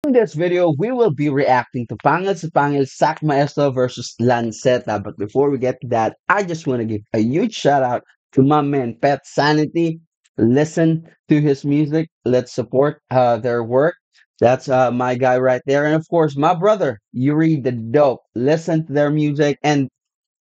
In this video, we will be reacting to Pangil sa Pangil Sac Maestro versus Lanceta. But before we get to that, I just want to give a huge shout out to my man Pet Sanity. Listen to his music. Let's support their work. That's my guy right there. And of course, my brother, Yuri the Dope. Listen to their music. And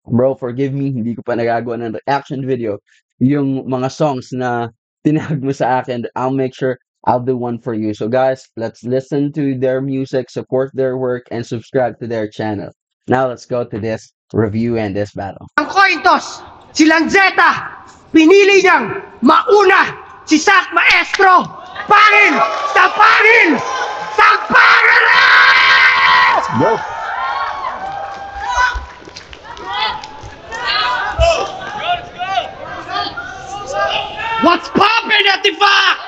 bro, forgive me, hindi ko pa nagagawa ng reaction video. Yung mga songs na tinag mo sa akin, I'll make sure I'll do one for you. So guys, let's listen to their music, support their work, and subscribe to their channel. Now let's go to this review and this battle. Ang coin toss, si Lanceta, pinili niyang mauna si Sac Maestro. Pangil sa pangil! Sa pangil! Let's go! What's poppin', Atifa?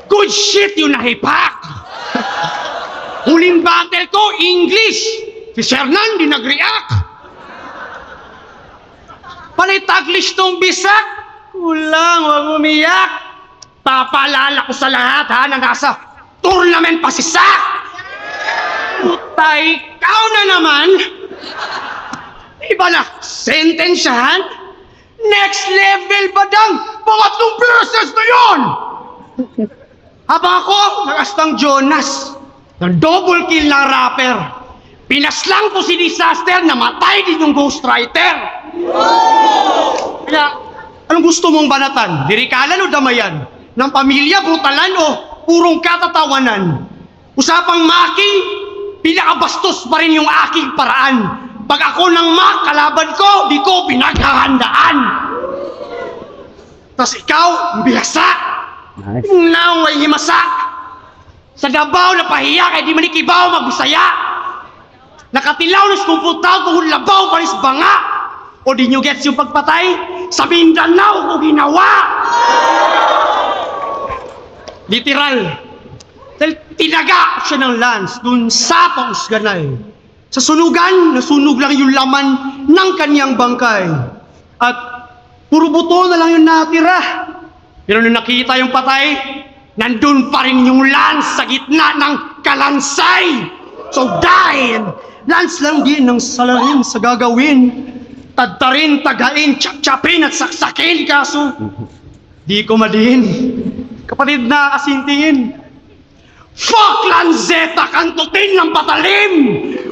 Good shit yung nahipak. Huling battle ko, English. Si Shernan, di nag-react. Panay Taglish tong bisak. Kulang, wag umiyak. Papaalala ko sa lahat, ha, na nasa tournament pa si Sac. Putay, ikaw na naman. Iba na, sentensyahan? Next level ba dang pangatlong verses na yun? Habang ako, nakastang Jonas, ng double kill ng rapper. Pinaslang ko si Disaster, namatay din yung ghostwriter. Kaya, anong gusto mong banatan? Dirikalan o damayan? Ng pamilya, brutalan o purong katatawanan? Usapang maki, pinakabastos pa rin yung aking paraan. Pag ako nang makalaban ko, di ko pinaghahandaan. Tas ikaw, bihasa. Nice. Naong may himasa. Sa Davao na pahiya, kaya di manikibaw magbusaya. Nakatilaw na skumputaw kung labaw paris banga. O di nyo gets yung pagpatay? Sa Mindanao ko ginawa. Literal. Dahil tinaga siya ng lance dun sa pausganay. Sa sunugan, nasunog lang yung laman ng kanyang bangkay. At puro buto na lang yung natira. Pero nung nakita yung patay, nandun pa rin yung lance sa gitna ng kalansay. So dahil lance lang din ng salarin sa gagawin. Tadtarin, tagain, tsak-tsapin at saksakin. Kaso, di ko madiin. Kapatid na asintingin. Fuck Lanceta, kantutin ng patalim!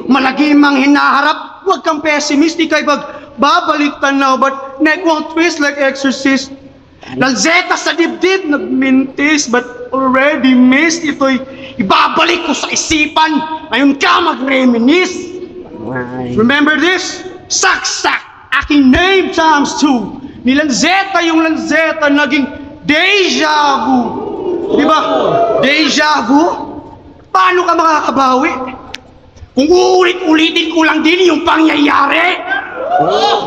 Malagim ang hinaharap, huwag kang pessimist, di kayo babalik tanaw, but neck won't twist like exorcist. Lanceta sa dibdib, nagmintis, but already missed. Ito'y ibabalik ko sa isipan, ngayon ka mag-reminisce. Remember this? Sak-sak, aking name times 2. Ni Lanceta yung Lanceta, naging deja vu. Diba? Deja vu? Paano ka makakabawi? Kung uulit-ulitin ko lang din yung pangyayari.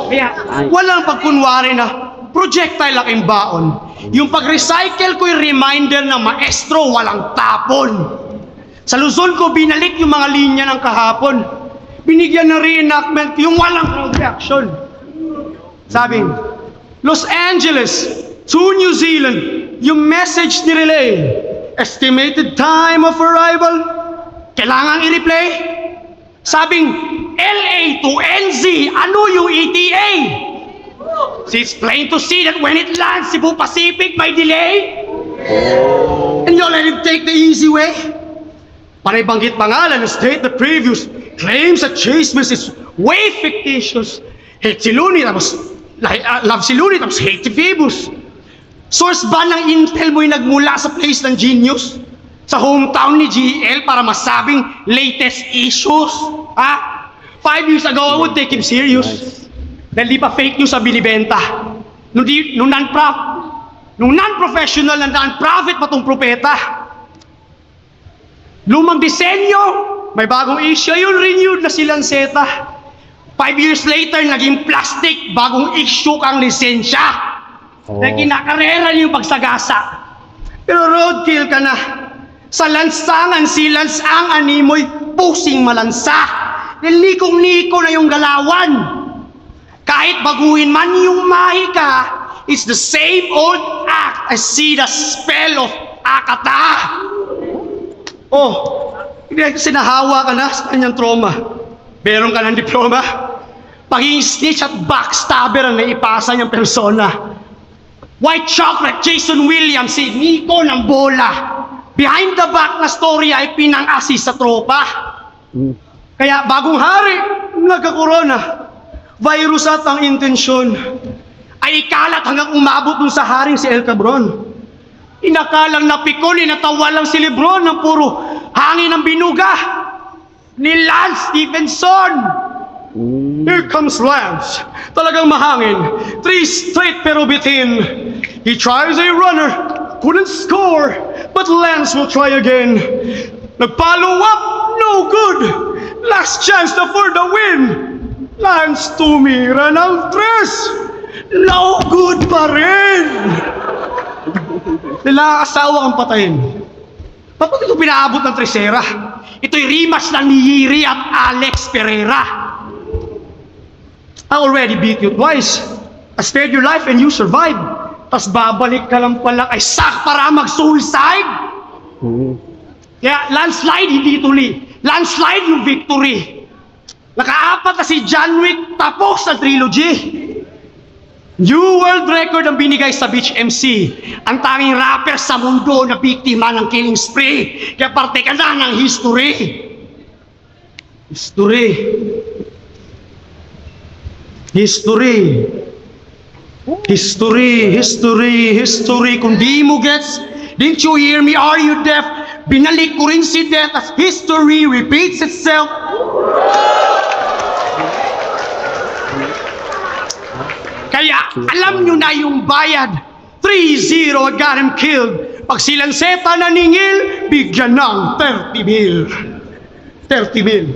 Kaya walang pagkunwari na projectile aking baon. Yung pag-recycle ko yung reminder na maestro walang tapon. Sa Luzon ko binalik yung mga linya ng kahapon. Binigyan ng reenactment yung walang reaction. Sabing, Los Angeles to New Zealand, yung message ni relay, estimated time of arrival, kailangan i-replay. Sabing, LA to NZ, ano yung ETA? It's plain to see that when it lands, Cebu Pacific may delay. And you let him take the easy way? Panay banggit pangalan and state the previous claims that Chasemas is way fictitious. Hate si Looney, tapos love si Looney, tapos hate si Phoebus. Source ba ng intel mo'y nagmula sa place ng genius? Sa hometown ni GL para masabing latest issues? Ha? 5 years ago, I would take him serious. Dahil di pa fake news sa binibenta. Nung non-professional na non-profit pa tong propeta. Lumang disenyo, may bagong issue, yung renewed na si Lanceta. 5 years later, naging plastic, bagong issue kang lisensya. Na kinakarera niyo yung pagsagasa. Pero roadkill ka na. Sa lansangan, si Lance ang animoy pusing malansa. Dahil nikong-niko na yung galawan. Kahit baguhin man yung mahika, it's the same old act. I see the spell of Akata. Oh, hindi kasi nahawa ka na sa kanyang trauma. Meron ka ng diploma. Pagiging snitch at backstabber ang naipasa niyang persona. White chocolate, Jason Williams, si Nico ng bola. Behind the back na story ay pinang-assist sa tropa. Kaya bagong hari, nagka-corona. Virus at ang intensyon ay ikalat hanggang umabot dun sa haring si El Cabron. Inakalang napikon, inatawa lang si Lebron ng puro hangin ng binuga ni Lance Stephenson. Here comes Lance. Talagang mahangin. 3 straight pero bitin. He tries a runner, couldn't score, but Lance will try again. Nag-follow up, no good. Last chance na for the win. Lance tumira ng 3. No good pa rin. Nilakasawa kang patayin. Ba't mo ito pinaabot ng tresera? Ito'y rematch lang ni Yiri at Alex Pereira. I already beat you twice. I spared your life and you survived. Tapos babalik ka lang pala kay Sak para mag-suicide. Kaya landslide hindi tuloy. Landslide yung victory. Nakaapat na si John Wick, tapos ang trilogy. New world record ang binigay sa Beach MC. Ang tanging rapper sa mundo na biktima ng killing spree. Kaya parte ka na ng history. History. History. History, history, history. Kung di mo gets, didn't you hear me? Are you deaf? Binalik ko rin si death as history repeats itself. Kaya alam nyo na yung bayad. 3-0 got him killed. Pag si Lanceta naningil, bigyan ng 30 mil. 30 mil.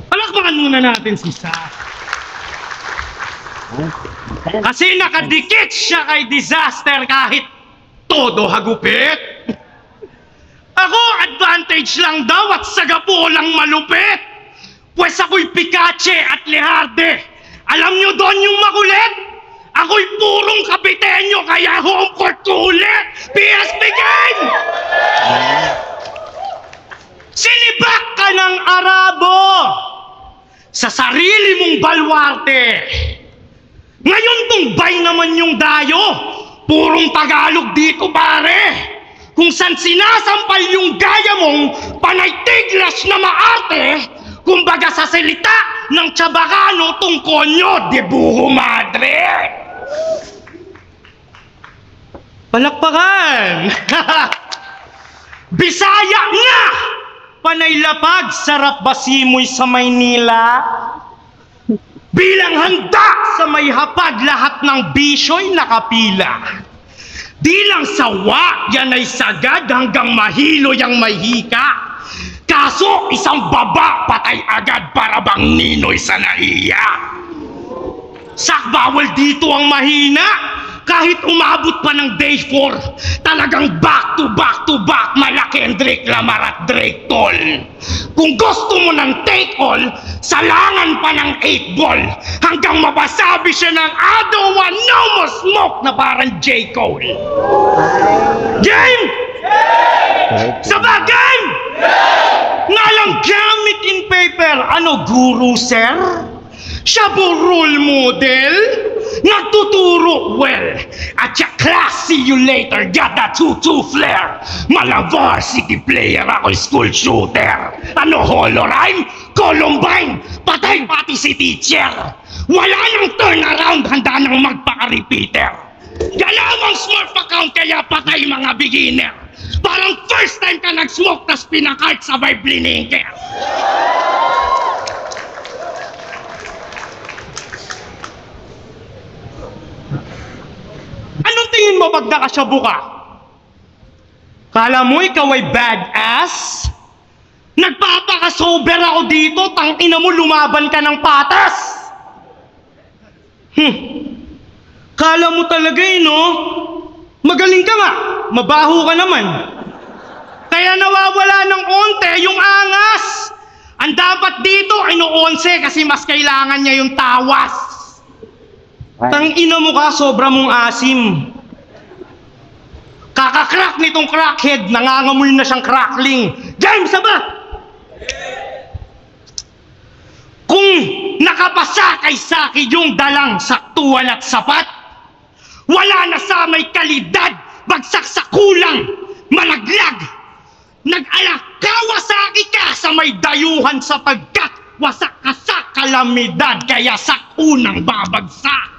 Palakpakan muna natin si Sa. Kasi nakadikit siya kay Disaster kahit todo hagupit. Ako, advantage lang daw at sagapo lang malupit. Pwes ako'y Pikache at Leharde. Alam nyo doon yung makulit? Ako'y purong kapitenyo kaya home court ko ulit. PS begin! Sinibak ka ng Arabo sa sarili mong balwarte. Ngayon tumbay naman yung dayo. Purong Tagalog dito pare. Kung saan sinasampal yung gaya mong panay tiglas na maarte, kumbaga sa salita ng Chabacano tungkonyo, debuho madre. Palakpakan! Bisaya nga! Panay lapag, sarap basimoy sa Maynila. Bilang handa sa may hapag, lahat ng bisyo'y nakapila. Di lang sawa, yan ay sagad hanggang mahilo yang mahika. Kaso isang baba patay agad para bang ninoy sa naiya. Sak bawal dito ang mahina. Kahit umabot pa ng day 4, talagang back to back mala Kendrick Lamar at Drake Tol. Kung gusto mo ng take all, salangan pa ng 8 ball hanggang mapasabi siya ng I don't want no more smoke na parang J. Cole. Game! Sabagay! Nga lang gamit in paper, ano guru sir? Siya po role model? Nagtuturo well. At siya class, see you later, got that 2-2 flare. Malang varsity player, ako'y school shooter. Ano holo rhyme? Columbine, patay pati si teacher. Wala nang turnaround, handa nang magpaka-repeater. Dalawang smurf account kaya patay mga beginner. Parang first time ka nag-smoke tas pinakart sabay blininker. Anong tingin mo pag nakasyabu ka? Kala mo ikaw ay badass? Nagpapaka-sober ako dito, tangina mo lumaban ka ng patas! Kala mo talaga no? Magaling ka nga, mabaho ka naman. Kaya nawawala ng onte yung angas. Ang dapat dito ay no 11 kasi mas kailangan niya yung tawas. Ay, Tang ina mo ka, sobra mong asim. Kakakrak nitong crackhead, nangangamoy na siyang crackling. James, ba? Kung nakapasakay sa akin yung dalang saktuan at sapat, wala na sa may kalidad, bagsak sa kulang, malaglag. Nag-alakawasaki ka sa may dayuhan sapagkat wasak ka sa kalamidad, kaya sa unang babagsak.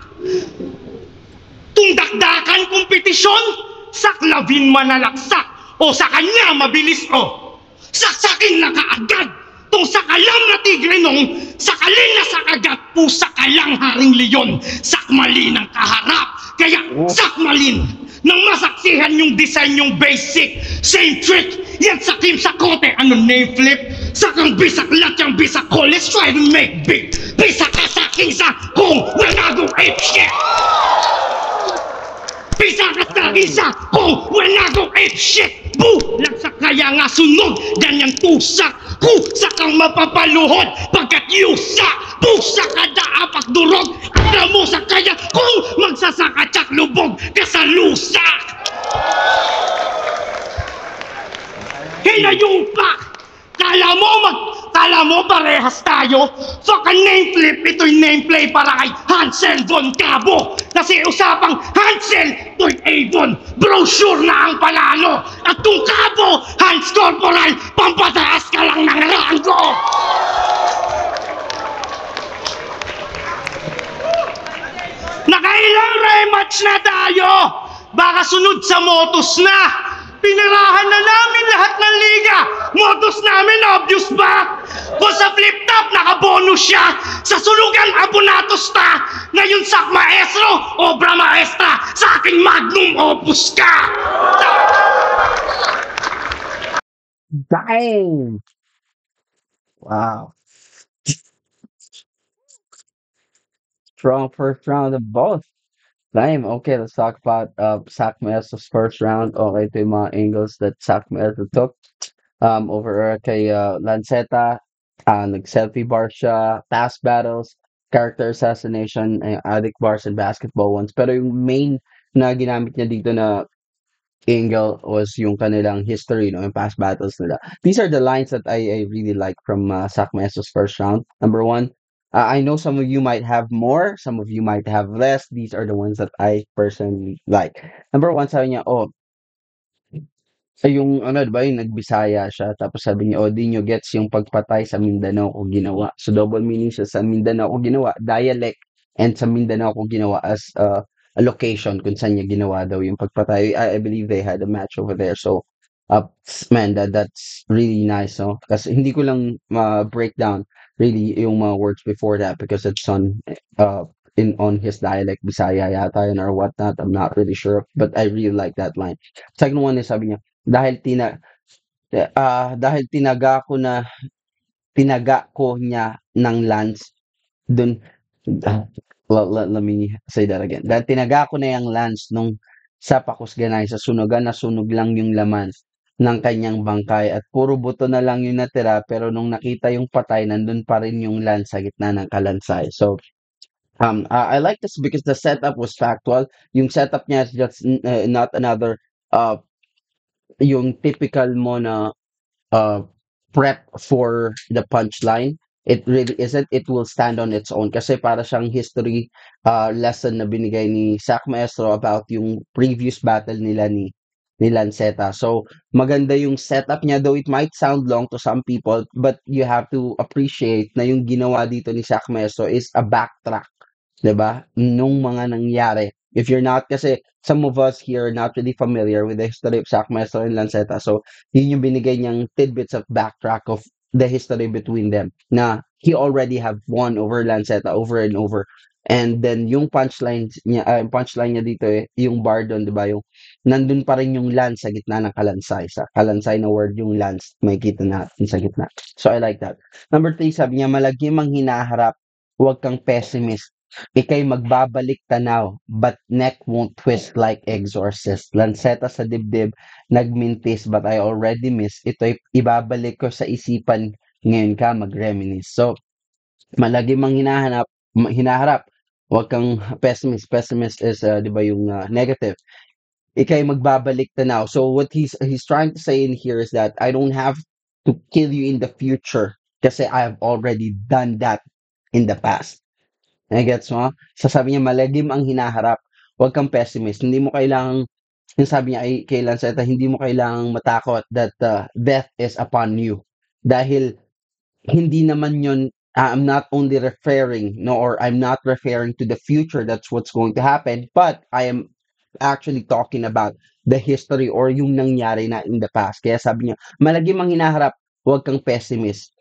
Tungdakdakan kompetisyon, saklawin manalaksak, o sa kanya mabilis o saksakin na kaagad. Tung sakalam na tigre nung sakalin na sakagat, pusa ka lang haring leon, sakmalin ang kaharap, kaya sakmalin nang masaksihan yung design yung basic. Same trick, yan sa Kim sa kote, ano name flip? Sakang bisaklat yung bisako, let's try to make big. Bisa ka sa king sa kung wala gong ape shit. Bisa ka sa isa kung wala kong ape shit. Bulag sa kaya nga sunog, ganyang tusak. Kusa kang mapapaluhod pagkat yusa. Pusa ka daapak durog. Alam mo sa kaya kung magsasaka tsak lubog ka sa lusak. Hinayupak! Kala mo parehas tayo? Fuck a name flip, ito'y nameplay para kay Hansel von Cabo. Kasi usapang Hansel, to'y Avon, brochure na ang panalo. At kung Cabo, Hans Corporal, pampataas ka lang ng rango. Nakailang rematch na tayo. Baka sunod sa Motos na. Pinirahan na namin lahat ng liga. Motos namin, obvious ba? Kung sa flip top, nakabonus siya. Sa sulugan, abonatos ta. Ngayon sa maestro, obra maestra. Sa aking magnum opus ka. dang! Wow. Strong first round of both. Lame. Okay, let's talk about Zach Mesa's first round. Okay, ito yung mga angles that Zach Mesa took over kay Lanceta. Nag-selfie bar siya, pass battles, character assassination, addict bars, and basketball ones. Pero yung main na ginamit niya dito na angle was yung kanilang history, no, yung past battles nila. These are the lines that I really like from Zach Meso's first round. Number one, I know some of you might have more, some of you might have less. These are the ones that I personally like. Number one, sabi niya, oh, yung ano, 'di ba, yung nagbisaya siya tapos sabi niya, "Oh, di niyo gets yung pagpatay sa Mindanao ko ginawa." So double meaning siya, sa Mindanao ko ginawa, dialect, and sa Mindanao ko ginawa as a location kung saan niya ginawa daw yung pagpatay. I believe they had a match over there. So, man, that's really nice, no? Kasi hindi ko lang ma-break down really yung mga words before that because it's uh on his dialect, Bisaya yata yun or whatnot. I'm not really sure, but I really like that line. Second one is sabi niya, dahil dahil tinaga ko niya ng lance dun let me say that again. Dahil tinaga ko na yung lance nung sa Pakusganay, sa sunugan na sunog lang yung laman ng kanyang bangkay at puro buto na lang yung natira, pero nung nakita yung patay, nandun pa rin yung lance sa gitna ng kalansay. So, I like this because the setup was factual. Yung setup niya is just not another uh yung typical mo na uh, prep for the punchline. It really isn't. It will stand on its own kasi para siyang history lesson na binigay ni Zach Maestro about yung previous battle nila ni Lanceta. So, maganda yung setup niya, though it might sound long to some people, but you have to appreciate na yung ginawa dito ni Zach Maestro is a backtrack, 'di ba? Nung mga nangyari. If you're not, kasi some of us here are not really familiar with the history of Zach Maestro and Lanceta. So, yun yung binigay niyang tidbits of backtrack of the history between them na he already have won over Lanceta over and over. And then yung punchline niya dito yung bar doon, 'di ba? Yung nandun pa rin yung lance sa gitna ng kalansay. Sa kalansay na word yung lance, may kita natin sa gitna. So I like that. Number 3, sabi niya, malagim ang hinaharap, huwag kang pessimist. Ika'y magbabalik tanaw, but neck won't twist like exorcist. Lanseta sa dibdib, nagmintis, but I already miss. Ito'y ibabalik ko sa isipan, ngayon ka mag-reminisce. So, malagi mang hinaharap, Huwag kang pessimist. Pessimist is, 'di ba, yung negative. Ika'y magbabalik tanaw. So what he's trying to say in here is that I don't have to kill you in the future kasi I have already done that in the past. Gets mo? Sasabi niya, malagim ang hinaharap. Huwag kang pessimist. Hindi mo kailangang, yung sabi niya ay kay Lanceta, hindi mo kailangang matakot that death is upon you. Dahil hindi naman yun, I'm not only referring, no, or I'm not referring to the future, that's what's going to happen, but I am actually talking about the history or yung nangyari na in the past. Kaya sabi niya, malagim ang hinaharap, huwag kang pessimist.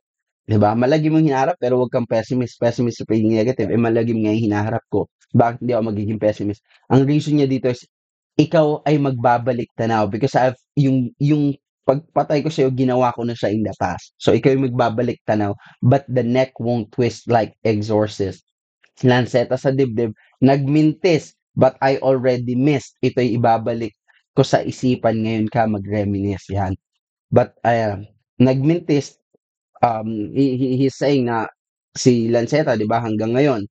'Di ba? Malagim ang hinaharap pero huwag kang pessimist. Pessimist sa pagiging negative, eh malagim nga yung hinaharap ko. Bakit hindi ako magiging pessimist? Ang reason niya dito is ikaw ay magbabalik tanaw because yung pagpatay ko sa'yo, ginawa ko na siya in the past. So ikaw yung magbabalik tanaw, but the neck won't twist like exorcist. Lanseta sa dibdib, nagmintis, but I already missed. Ito'y ibabalik ko sa isipan ngayon ka mag-reminisce yan. But nagmintis, he's saying na si Lanceta, 'di ba, hanggang ngayon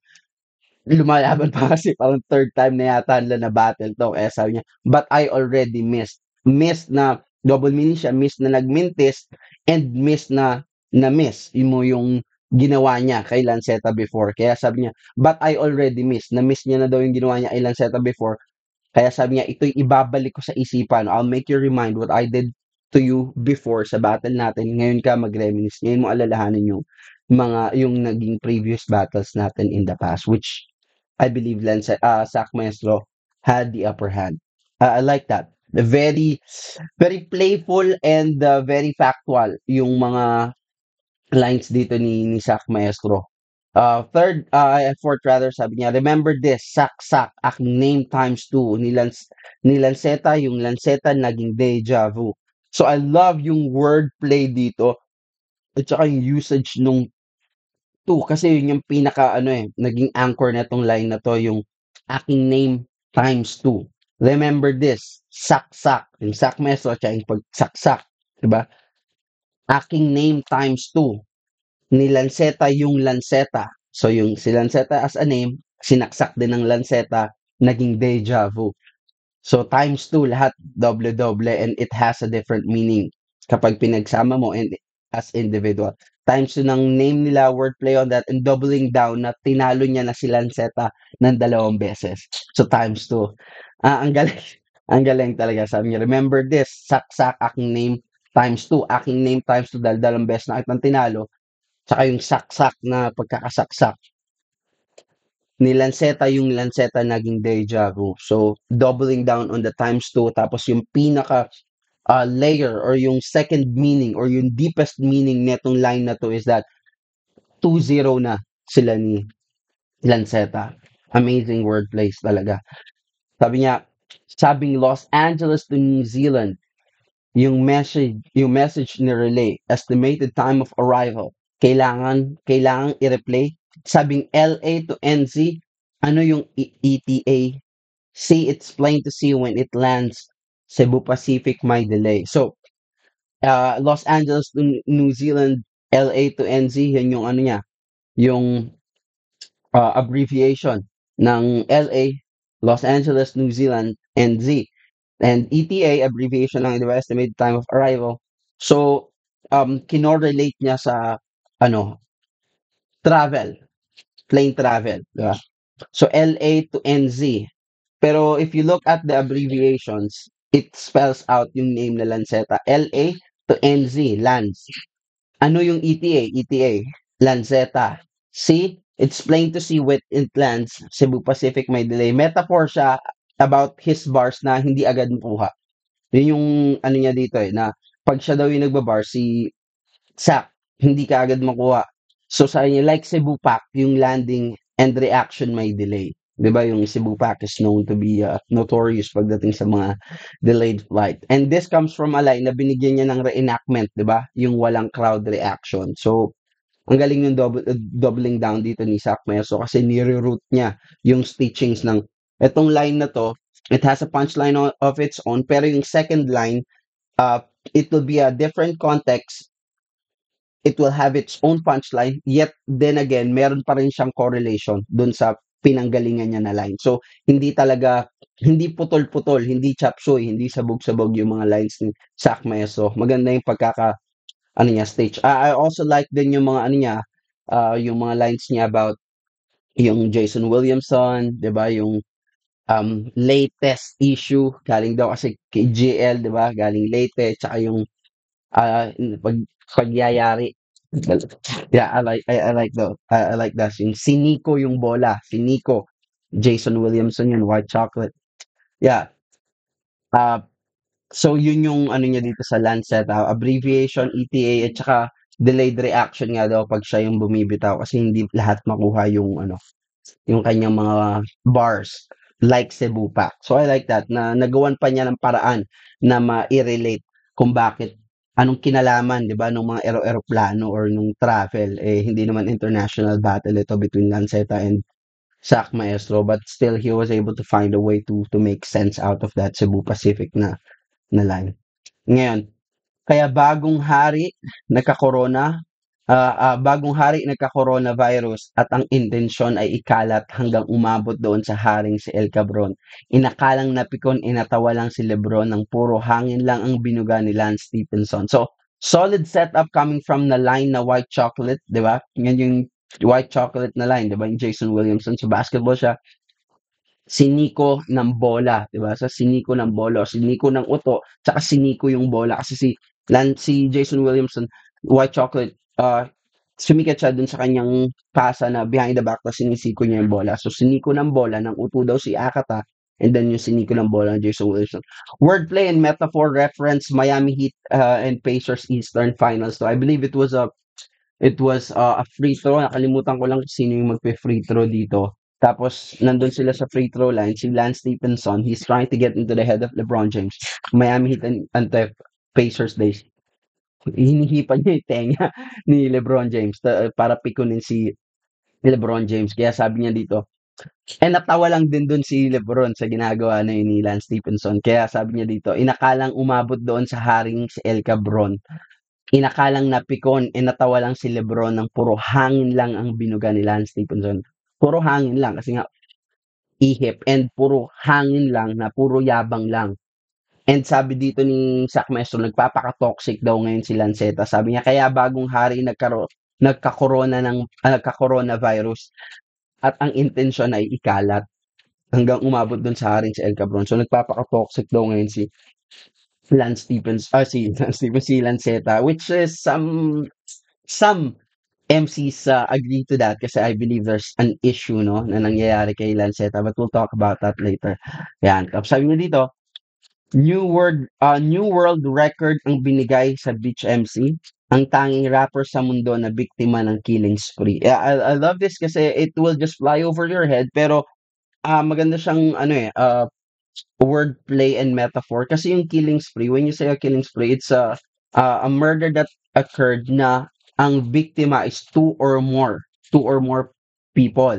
lumalaban pa kasi parang third time na yata nila na battle 'to, kaya sabi niya, "But I already missed." Missed na double meaning siya, missed na nagmintis and missed na na-miss mo yung ginawa niya kay Lanceta before. Kaya sabi niya, "But I already missed." Na-miss niya na daw yung ginawa niya kay Lanceta before. Kaya sabi niya, ito'y ibabalik ko sa isipan. I'll make you remind what I did to you before sa battle natin. Ngayon ka mag-reminisce. Ngayon mo alalahanin yung naging previous battles natin in the past, which I believe Sac Maestro had the upper hand. I like that. Very, very playful and very factual yung mga lines dito ni Sac Maestro. Fourth rather, sabi niya, remember this, sak, aking name times two. Ni Lanceta, yung Lanceta naging deja vu. So I love yung wordplay dito at saka yung usage nung two kasi yun yung pinaka ano naging anchor na tong line na to, yung aking name times two. Remember this, sak, yung sak meso at saka yung pagsaksak, diba? Aking name times two. Ni Lanceta yung Lanceta. So yung si Lanceta as a name, sinaksak din ng Lanceta, naging deja vu. So times two lahat, doble-doble, and it has a different meaning kapag pinagsama mo and as individual. Times two ng name nila, wordplay on that, and doubling down na tinalo niya na si Lanceta ng 2 beses. So times two. Ang galing, ang galing talaga. Sabi niya, remember this, saksak, aking name times two. Aking name times two dahil 2 beses na kitang tinalo. Tsaka yung saksak na pagkakasaksak ni Lanceta yung Lanceta naging deja vu. So, doubling down on the times two. Tapos yung pinaka layer or yung second meaning or yung deepest meaning netong line na to is that 2-0 na sila ni Lanceta. Amazing wordplays talaga. Sabi niya, sabing Los Angeles to New Zealand, yung message ni relay, estimated time of arrival, kailangan i-replay. Sabing LA to NZ, ano yung ETA? See, it's plain to see when it lands. Cebu Pacific may delay. So, Los Angeles to New Zealand, LA to NZ, yan yung ano niya, yung abbreviation ng LA, Los Angeles, New Zealand, NZ. And ETA, abbreviation lang, di ba? Estimated time of arrival. So, kinorelate niya sa, ano, travel, plane travel, di ba? So, LA to NZ. Pero if you look at the abbreviations, it spells out yung name na Lanceta. LA to NZ, lands. Ano yung ETA? ETA, Lanceta. See, it's plain to see with it lands, Cebu Pacific may delay. Metaphor siya about his bars na hindi agad makuha. Yun yung ano niya dito na pag siya daw yung nagbabar, si Sak, hindi ka agad makuha. So sa niya, like Cebu Pac, yung landing and reaction may delay. 'Di ba yung Cebu Pac is known to be notorious pagdating sa mga delayed flight. And this comes from a line na binigyan niya ng reenactment, 'di ba? Yung walang crowd reaction. So ang galing yung doubling down dito ni Sak Meso kasi nire-root niya yung stitchings ng etong line na to. It has a punchline of its own, pero yung second line, uh, it will be a different context. It will have its own punchline, yet then again, meron pa rin siyang correlation dun sa pinanggalingan niya na line. So, hindi putol-putol, hindi chop suey, hindi sabog-sabog yung mga lines ni Zach Maeso. Maganda yung ano niya, stage. I also like din yung mga ano niya, yung mga lines niya about yung Jason Williamson, 'di ba? Yung latest issue galing daw kasi kay GL, 'di ba? Galing Leyte, tsaka yung pag pagyayari. Yeah, I like that. Yung si Nico yung bola, si Nico. Jason Williamson yun, white chocolate. Yeah. Uh, so yun yung ano niya dito sa Lancet, abbreviation ETA at saka delayed reaction nga daw pag siya yung bumibitaw kasi hindi lahat makuha yung ano, yung kanyang mga bars like Cebu Pack. So I like that na nagawan pa niya ng paraan na ma-relate kung bakit anong kinalaman, 'di ba, nung mga eroplano or nung travel eh hindi naman international battle ito between Lanceta and Sac Maestro, but still he was able to find a way to make sense out of that Cebu Pacific na line. Ngayon, kaya bagong hari nagka-coronavirus at ang intensyon ay ikalat hanggang umabot doon sa haring si El Cabron. Inakalang napikon, inatawa lang si Lebron ng puro hangin lang ang binuga ni Lance Stephenson. So, solid setup coming from the line na white chocolate, di ba? Yan yung white chocolate na line, di ba? Yung Jason Williamson sa basketball siya siniko ng bola, 'di ba? Sa siniko ng bola, siniko ng uto, tsaka siniko yung bola kasi si Jason Williamson, white chocolate, sumikat siya dun sa kanyang pasa na behind the back tapos sinisiko niya yung bola. So siniko ng bola ng uto daw si Akata and then yung siniko ng bola ng Jason Williamson. Wordplay and metaphor reference Miami Heat and Pacers Eastern Finals. So I believe it was a free throw. Nakalimutan ko lang kung sino yung magpe-free throw dito. Tapos, nandun sila sa free throw line. Si Lance Stephenson, he's trying to get into the head of LeBron James. Miami Heat and the Pacers days. Hinihipan niya yung tenga ni LeBron James para pikunin si LeBron James. Kaya sabi niya dito, natawa lang din dun si LeBron sa ginagawa na yun ni Lance Stephenson. Kaya sabi niya dito, inakalang umabot doon sa haring si El Cabron. Inakalang napikon, natawa lang si Lebron ng puro hangin lang ang binuga ni Lance Stephenson. Puro hangin lang kasi nga ihip and puro hangin lang na puro yabang lang. And sabi dito ni Zach Maestro, nagpapaka-toxic daw ngayon si Lanceta. Sabi niya, kaya bagong hari nagka-coronavirus at ang intensyon ay ikalat hanggang umabot dun sa haring si El Cabron. So nagpapaka-toxic daw ngayon si Lanceta, which is some MCs agree to that kasi I believe there's an issue no na nangyayari kay Lanceta, but we'll talk about that later. Yan. Tapos sabi niya dito, new world record ang binigay sa Beach MC. Ang tanging rapper sa mundo na biktima ng killing spree. Yeah, I love this kasi it will just fly over your head pero maganda siyang wordplay and metaphor kasi yung killing spree, when you say a killing spree, it's a murder that occurred na ang biktima is two or more people.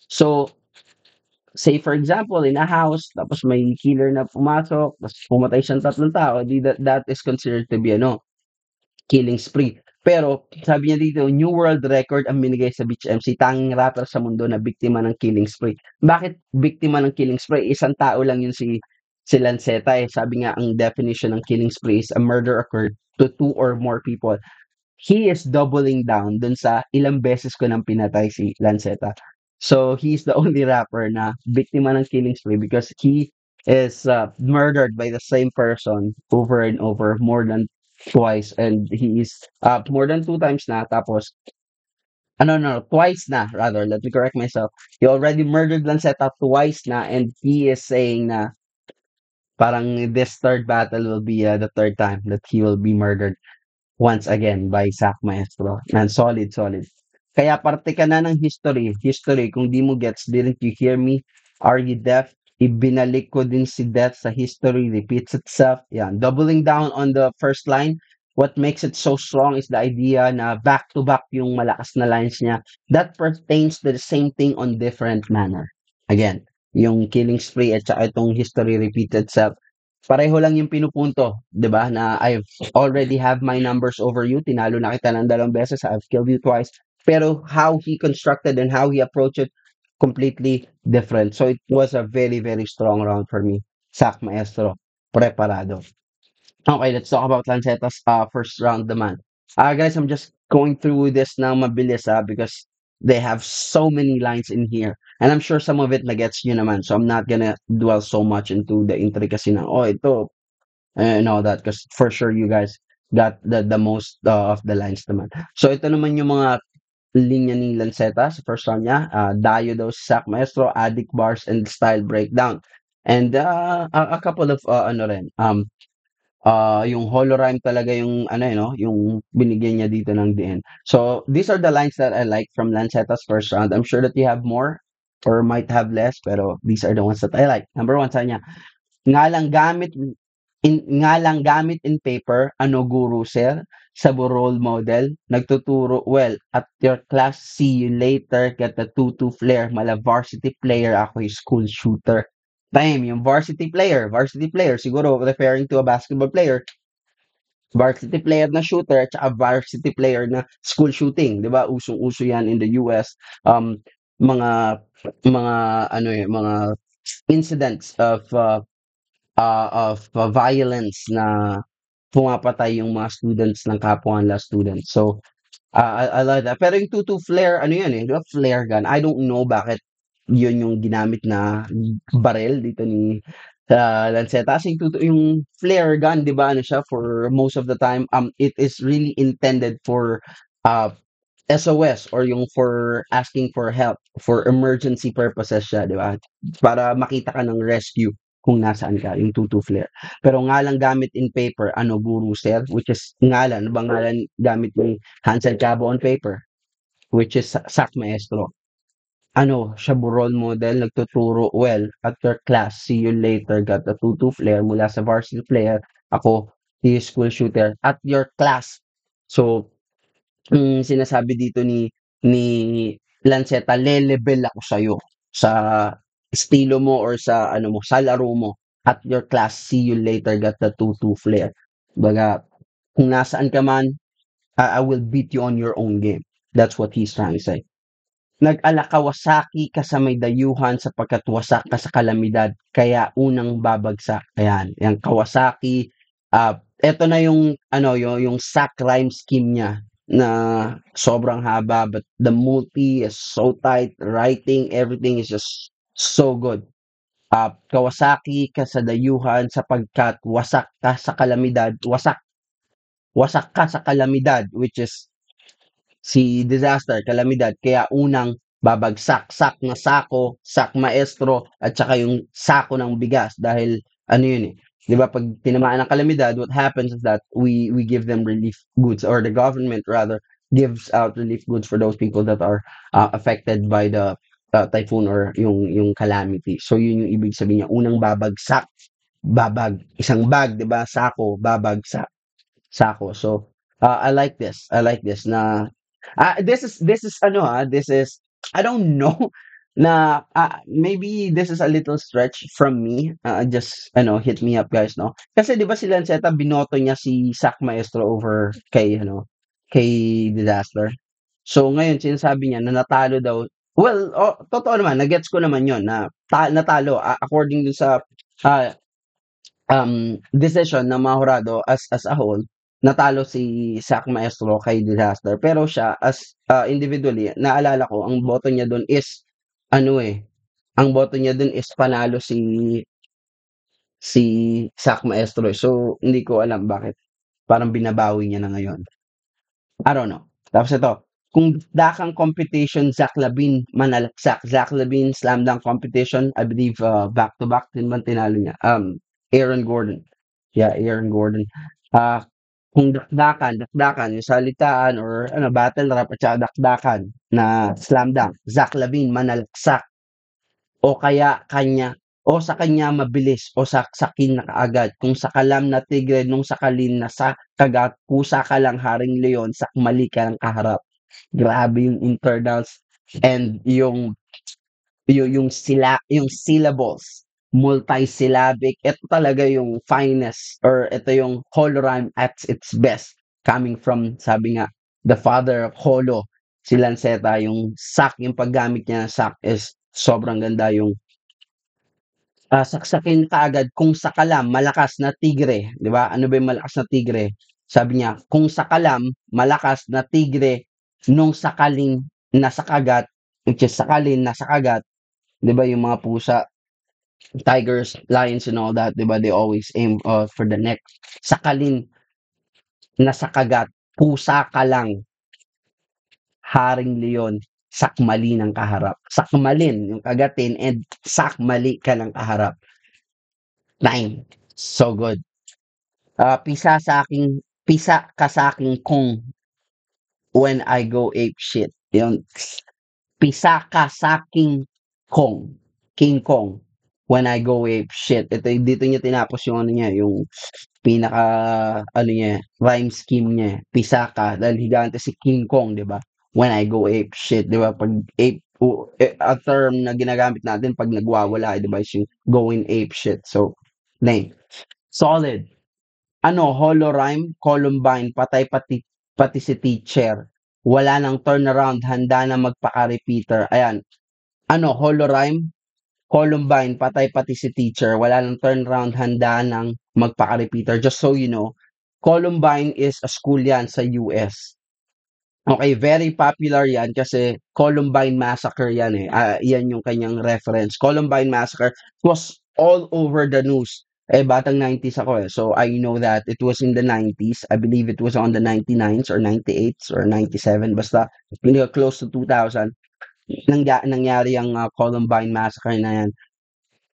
So, say for example, in a house, tapos may killer na pumasok, tapos pumatay siyang 3 tao, that is considered to be killing spree. Pero sabi niya dito, new world record ang binigay sa Beach MC, tanging rapper sa mundo na biktima ng killing spree. Bakit biktima ng killing spree? Isang tao lang yun si Lanceta eh. Sabi nga ang definition ng killing spree is a murder occurred to 2 or more people. He is doubling down dun sa ilang beses ko nang pinatay si Lanceta. So he's the only rapper na biktima ng killing spree because he is murdered by the same person over and over more than twice, and he is more than 2 times na tapos no, twice na rather, let me correct myself. He already murdered Lanceta twice na and he is saying na parang this third battle will be the third time that he will be murdered once again by Zach Maestro. And solid, solid. Kaya parte ka na ng history. History, kung di mo gets, didn't you hear me? Are you deaf? Ibinalik ko din si death sa history, repeats itself. Yan. Doubling down on the first line, what makes it so strong is the idea na back-to-back yung malakas na lines niya that pertains to the same thing on different manner. Again, yung killing spree at saka itong history repeats itself. Pareho lang yung pinupunto, 'di ba? Na I've already have my numbers over you, tinalo na kita ng 2 beses, I've killed you twice. Pero how he constructed and how he approached it completely different. So it was a very, very strong round for me. Sak Maestro, preparado. Okay, let's talk about Lancetta's first round naman. Guys, I'm just going through this now mabilis because they have so many lines in here. And I'm sure some of it nagets you naman. So I'm not gonna dwell so much into the intricacy na, oh, ito, and all that. Because for sure you guys got the most of the lines naman. So ito naman yung mga linya ni Lanceta sa first round niya. Diodos, Sac Maestro, Addict Bars, and Style Breakdown. And a couple of ano rin, yung holorhyme talaga yung ano no, yung binigyan niya dito ng DN. So these are the lines that I like from Lanceta's first round. I'm sure that you have more or might have less, pero these are the ones that I like. Number one, sabi niya, nga lang gamit in paper, ano guru sir, sa role model, nagtuturo well, at your class, see you later, get the 2-2 flare, mala varsity player, ako yung school shooter. Time, yung varsity player, siguro referring to a basketball player, varsity player na shooter, at saka varsity player na school shooting, di ba? Usong-uso yan in the US. Mga, mga, ano mga incidents of violence na pumapatay yung mga students ng kapwa nila students. So, I like that. Pero yung 2-2 flare, ano yan eh, di ba? Flare gun. I don't know bakit yun yung ginamit na barrel dito ni Lanceta. Kasi yung flare gun, di ba, ano siya, for most of the time, it is really intended for uh, SOS or yung for asking for help, for emergency purposes siya, di ba? Para makita ka ng rescue kung nasaan ka, yung 2-2 flare. Pero nga lang gamit in paper, ano guru sir, which is ngalan, ano bang ngalan gamit ni Hansel Cabo on paper, which is Sac Maestro. Ano, siya role model, nagtuturo well at your class, see you later, got the 2-2 flare mula sa varsity player, ako, he is school shooter at your class. So, sinasabi dito ni Lanceta, le-level ako sa'yo sa estilo mo or sa ano mo, sa laro mo. At your class, see you later, got the 2-2 flare. Baga, kung nasaan ka man, I will beat you on your own game. That's what he's trying to say. Nag-ala Kawasaki ka sa may dayuhan sapagkat wasak ka sa kalamidad, kaya unang babagsak. Ayan, yang Kawasaki. Eto na yung ano, yung sack rhyme scheme niya na sobrang haba but the multi is so tight, writing, everything is just so good. Kawasaki ka sa dayuhan sapagkat wasak ka sa kalamidad, which is si disaster, kalamidad, kaya unang babagsak, sak na sako, sak maestro, at saka yung sako ng bigas dahil ano yun eh, 'di ba pag tinamaan ng kalamidad, what happens is that we give them relief goods or the government rather gives out relief goods for those people that are affected by the typhoon or yung calamity. So yun yung ibig sabihin niya, unang babagsak, isang bag, 'di ba? Sako, babagsak. Sako. So, I like this. I like this na this is ano this is I don't know na maybe this is a little stretch from me. Just ano, hit me up guys, no. Kasi 'di ba si Lanceta binoto niya si Sac Maestro over kay ano, kay Disaster. So ngayon sinasabi niya na natalo daw. Well, totoo naman, na-gets ko naman 'yon na natalo according dun sa ah, decision ng mga hurado as a whole, natalo si Sac Maestro kay Disaster. Pero siya as individually, naalala ko ang boto niya dun is ano eh, ang boto niya dun is panalo si Sac Maestro eh. So hindi ko alam bakit parang binabawi niya na ngayon. I don't know. Tapos ito, kung dakang competition, Zach Lavin manalaksak. Zach Lavin slam dunk competition, I believe back to back din man tinalo niya. Aaron Gordon. Yeah, Aaron Gordon. Kung dakdakan, yung salitaan or ano, battle rap at saka dakdakan na slam dunk, Zach Lavin manalaksak o kaya kanya o sa kanya mabilis o saksakin na kaagad. Kung sa kalam na tigre nung sakalin na sa kagat, kusa ka lang haring leon, sakmali ka ng kaharap. Grabe yung internals and yung syllables, multisyllabic, ito talaga yung finest or ito yung holo rhyme at its best coming from, sabi nga, the father of holo, si Lanceta, yung sak, yung paggamit niya ng sak is Sobrang ganda yung saksakin kaagad kung sakalam malakas na tigre, 'di ba? Ano ba yung malakas na tigre? Sabi niya, kung sakalam malakas na tigre nung sakaling nasa kagat, which is sakalin nasa kagat, 'di ba yung mga pusa, tigers, lions and all that, 'di ba? They always aim for the neck. Sakalin nasa kagat, pusa ka lang, haring leon, sakmali ng kaharap. Sakmalin yung kagatin and sakmali ka ng kaharap. Nine. So good. Pisa ka sa aking kung when I go ape shit. Yun. Pisa ka sa aking kong. King Kong. When I go ape shit. Ito, dito niya tinapos yung ano niya, yung pinaka, ano niya, rhyme scheme niya. Pisa ka. Dahil higante si King Kong, di ba? When I go ape shit, di ba? Pag ape, a term na ginagamit natin pag nagwawala, di ba? Is yung going ape shit. So, name. Solid. Ano, Holorime, Columbine, patay pati si teacher. Wala nang turnaround, handa na magpaka-repeater. Ayan. Ano, Holorime, Columbine, patay pati si teacher. Wala nang turnaround, handa nang magpaka-repeater. Just so you know, Columbine is a school yan sa US. Okay, very popular yan kasi Columbine Massacre yan eh. Yan yung kanyang reference. Columbine Massacre was all over the news. Eh, batang 90s ako eh. So, I know that it was in the 90s. I believe it was on the 99s or 98s or 97. Basta, close to 2000. Nangyari ang Columbine Massacre na yan.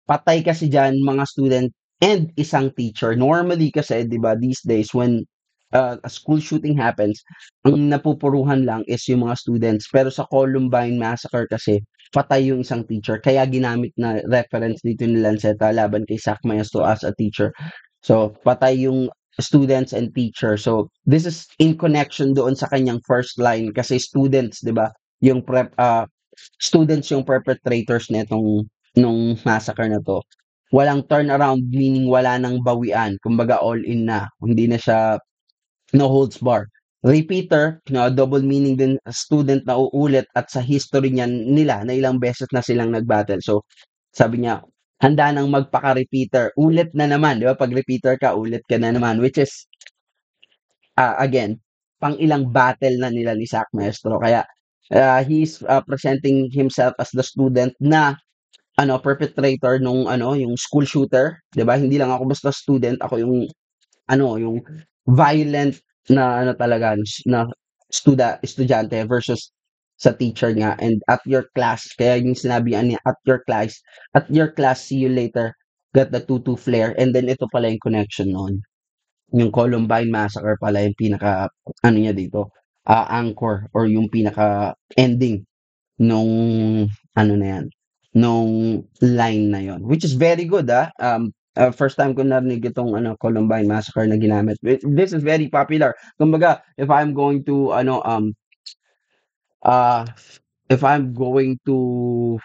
Patay kasi diyan mga student and isang teacher. Normally kasi 'di ba these days when a school shooting happens, ang napupuruhan lang is yung mga students. Pero sa Columbine Massacre kasi patay yung isang teacher. Kaya ginamit na reference dito ni Lanceta laban kay Sac Maestro as a teacher. So patay yung students and teacher. So this is in connection doon sa kanyang first line kasi students, 'di ba? Yung students yung perpetrators nitong nung massacre na 'to. Walang turnaround, meaning wala ng bawian. Kumbaga all in na. Hindi na siya no holds bar. Repeater, double meaning din student na uulit at sa history niyan nila na ilang beses na silang nag-battle. So, sabi niya, handa nang magpaka-repeater. Ulit na naman, di ba? Pag repeater ka, ulit ka na naman. Which is, again, pang ilang battle na nila ni Sac Maestro. Kaya, he's presenting himself as the student na perpetrator nung yung school shooter, 'di ba? Hindi lang ako basta student, ako yung yung violent na talaga na estudyante versus sa teacher nga and at your class. Kaya yung sinabi niya at your class, see you later, got the tutu flare and then ito pala yung connection noon. Yung Columbine Massacre pala yung pinaka niya dito, anchor or yung pinaka ending nung na yan, nung line na yon, which is very good, first time ko narinig itong Columbine Massacre na ginamit. This is very popular. Kumbaga, uh, if I'm going to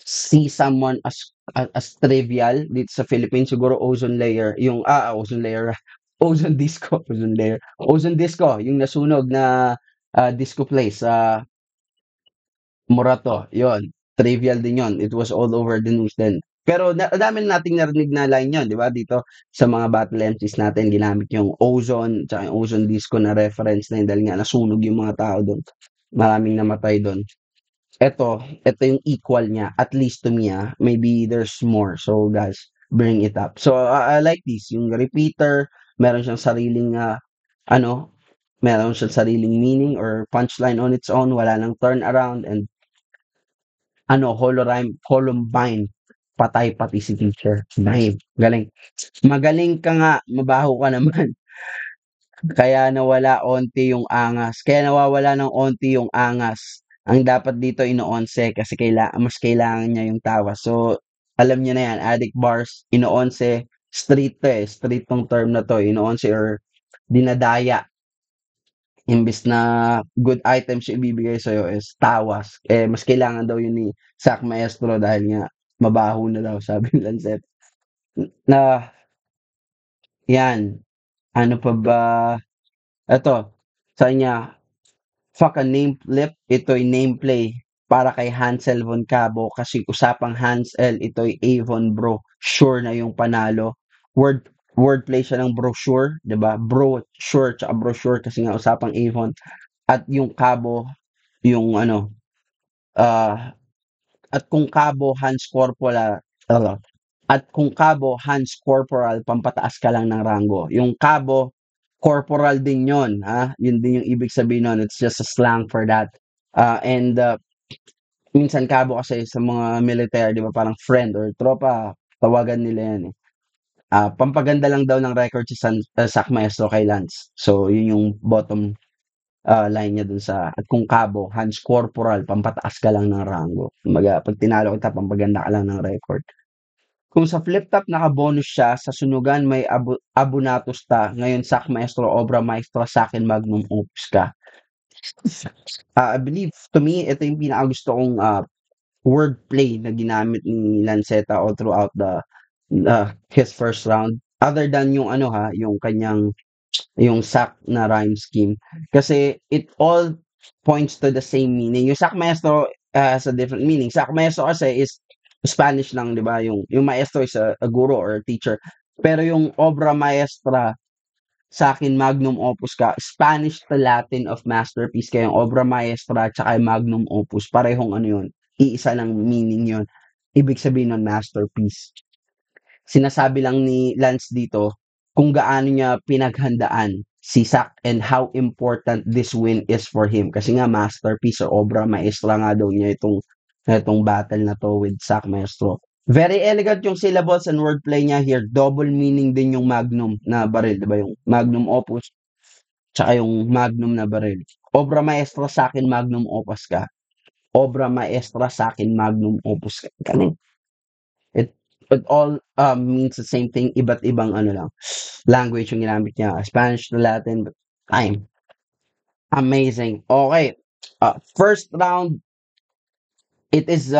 see someone as trivial dito sa Philippines, siguro ozone layer, yung ozone layer, ozone disco, yung nasunog na disco place sa Morato, yon. Trivial din yon. It was all over the news then. Pero dami nating narinig na line yun, di ba? Dito sa mga battle MCs natin, ginamit yung ozone, tsaka yung ozone disco na reference na yun dahil nga nasunog yung mga tao doon. Maraming namatay doon. Ito yung equal niya, at least to me, maybe there's more. So guys, bring it up. So I like this, yung repeater, meron siyang sariling meron siyang sariling meaning or punchline on its own, wala nang turn around and Holorime, Columbine, patay pati si teacher. Nice, galing. Magaling ka nga, mabaho ka naman. Kaya nawawala ng onti yung angas. Ang dapat dito ino-onse kasi mas kailangan niya yung tawa. So, alam niyo na yan, addict bars, ino-onse, street to eh, street tong term na to, ino-onse or dinadaya. Imbis na good items yung ibibigay sa'yo is tawas. Eh, mas kailangan daw yun ni Sac Maestro dahil nga mabaho na daw, sabi ni Lancet. Na, yan. Ano pa ba? Ito, sa niya, fuck a name flip, ito'y name play. para kay Hansel Von Cabo kasi usapang Hansel, ito'y Avon bro. Sure na yung panalo. Wordplay siya ng brochure, 'di ba? Bro, sure, tsaka brochure kasi nga usapang Avon. At yung Cabo, yung ano, ah, at kung Cabo Hans Corporal, uh, at kung Cabo Hans Corporal, pampataas ka lang ng ranggo. Yung Cabo, corporal din yon, ha? Yun din yung ibig sabihin nun. It's just a slang for that. And minsan Cabo kasi sa mga military, di ba, parang friend or tropa, tawagan nila yan eh. Pampaganda lang daw ng record si Sac Maestro kay Lance. So, yun yung bottom line niya dun sa at kung Cabo, Hans Corporal, pampataas ka lang ng rango. Kumbaga, pag tinalo kita, pampaganda ka lang ng record. Kung sa flip top naka-bonus siya, sa sunugan may abonatos ta, ngayon Sac Maestro, Obra Maestra, sa akin Magnum Opus ka. I believe, to me, ito yung pinakagusto kong wordplay na ginamit ni Lanceta all throughout his first round. Other than yung ano ha, yung kanyang yung sack na rhyme scheme. Kasi it all points to the same meaning. Yung sack maestro has a different meaning. Sack maestro kasi is Spanish lang, di ba? Yung maestro is a guru or a teacher. Pero yung obra maestra, sa akin magnum opus ka, Spanish to Latin of masterpiece. Kaya yung obra maestra tsaka yung magnum opus, parehong ano yun. Iisa lang meaning yun. Ibig sabihin nun masterpiece. Sinasabi lang ni Lance dito kung gaano niya pinaghandaan si Sack and how important this win is for him. Kasi nga masterpiece or obra maestra nga daw niya itong battle na to with Sack Maestro. Very elegant yung syllables and wordplay niya here. Double meaning din yung magnum na baril, di ba? Yung magnum opus tsaka yung magnum na baril. Obra maestra sa akin, magnum opus ka. Obra maestra sa akin, magnum opus ka. Galing. It it all means the same thing, iba't ibang ano lang, language yung ginamit niya, Spanish to Latin, but I'm amazing. Okay, first round, it is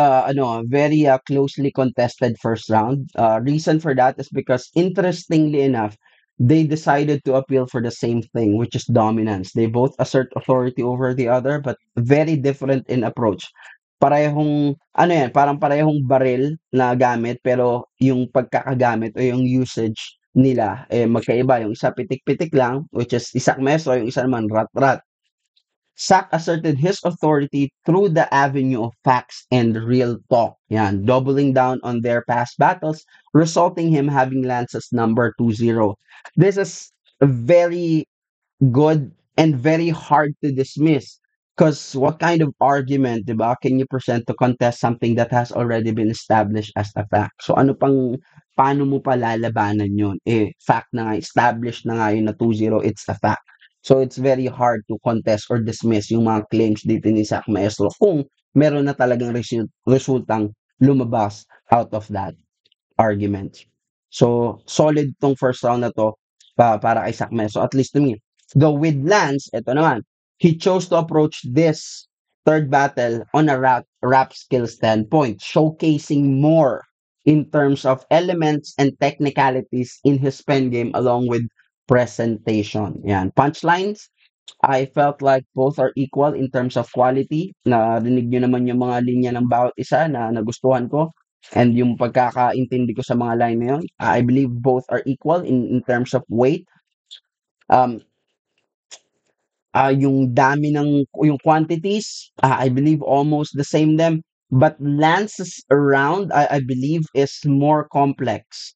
very closely contested first round. Reason for that is because interestingly enough, they decided to appeal for the same thing, which is dominance. They both assert authority over the other, but very different in approach. Parehong ano yan, parang parehong baril na gamit pero yung pagkakagamit o yung usage nila magkaiba. Yung isa pitik-pitik lang, which is Isaac Meso, yung isa naman rat-rat. Sack asserted his authority through the avenue of facts and real talk. Yan, doubling down on their past battles, resulting him having Lance's number 2-0. This is very good and very hard to dismiss. Because what kind of argument, di ba, can you present to contest something that has already been established as a fact? So paano mo pa lalabanan yun? Fact na nga, established na nga yun na 2-0, it's a fact. So it's very hard to contest or dismiss yung mga claims dito ni Sac Maestro kung meron na talagang resultang lumabas out of that argument. So, solid tong first round na to para kay Sac Maestro, at least to me. Though with Lance, ito naman, he chose to approach this third battle on a rap skill standpoint, showcasing more in terms of elements and technicalities in his pen game along with presentation. Yan. Punchlines, I felt like both are equal in terms of quality. Narinig nyo naman yung mga linya ng bawat isa na nagustuhan ko. And yung pagkakaintindi ko sa mga line na yun, I believe both are equal in terms of weight. Yung dami yung quantities, I believe almost the same them. But Lance's round, I believe, is more complex.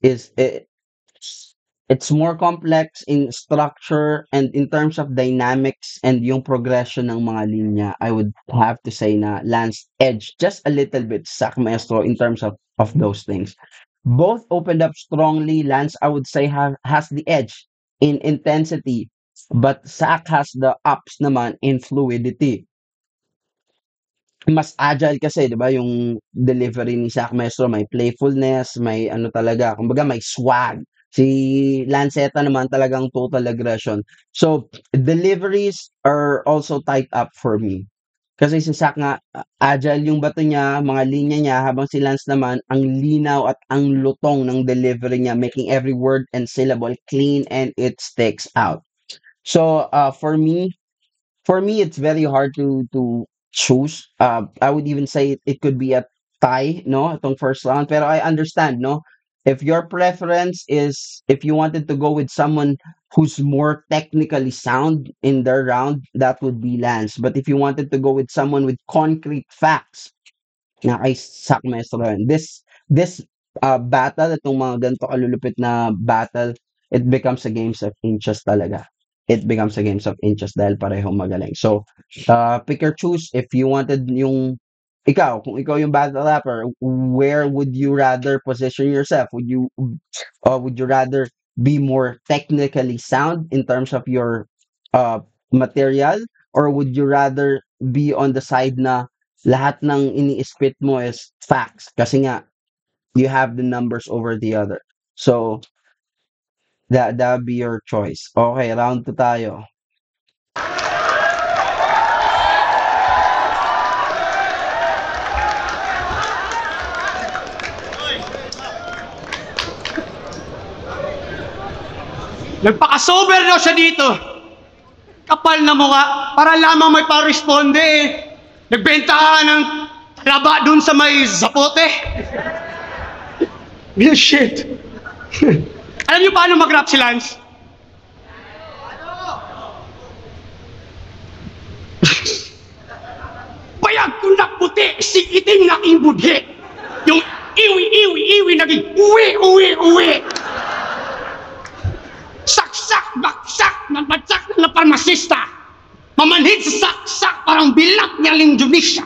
It's more complex in structure and in terms of dynamics and yung progression ng mga linya. I would have to say na Lance edge just a little bit Sac Maestro in terms of those things. Both opened up strongly. Lance, I would say, has the edge in intensity, but Sac has the ups naman in fluidity. Mas agile kasi, 'di ba, yung delivery ni Sac Maestro, may playfulness, may ano talaga, kumbaga may swag. Si Lanceta naman talagang total aggression. So, deliveries are also tied up for me. Kasi si Sac nga, agile yung bato niya, mga linya niya, habang si Lance naman, ang linaw at ang lutong ng delivery niya, making every word and syllable clean and it sticks out. So, for me, it's very hard to choose. I would even say it could be a tie, no, itong first round. Pero I understand, no, if your preference is if you wanted to go with someone who's more technically sound in their round, that would be Lance. But if you wanted to go with someone with concrete facts, na kay Zack Maestro yun. This battle, itong mga ganito kalulupit na battle, it becomes a games of inches talaga. It becomes a games of inches dahil parehong magaling. So, pick or choose. If you wanted yung kung ikaw yung battle rapper, where would you rather position yourself? Would you rather be more technically sound in terms of your material, or would you rather be on the side na lahat ng ini-spit mo is facts kasi nga you have the numbers over the other. So that be your choice. Okay, round 2 tayo. Nagpaka-sober daw siya dito. Kapal na mukha, para lamang may pa-responde eh. Nagbenta ka ng laba dun sa may zapote. Real shit. Alam niyo paano mag-rap si Lance? Payag kung naputi, si itim na imbudhi. Yung iwi, naging uwi. Saksak, baksak, nagbatsak na parmasista. Mamanhid sa saksak, parang bilat niya Indonesia.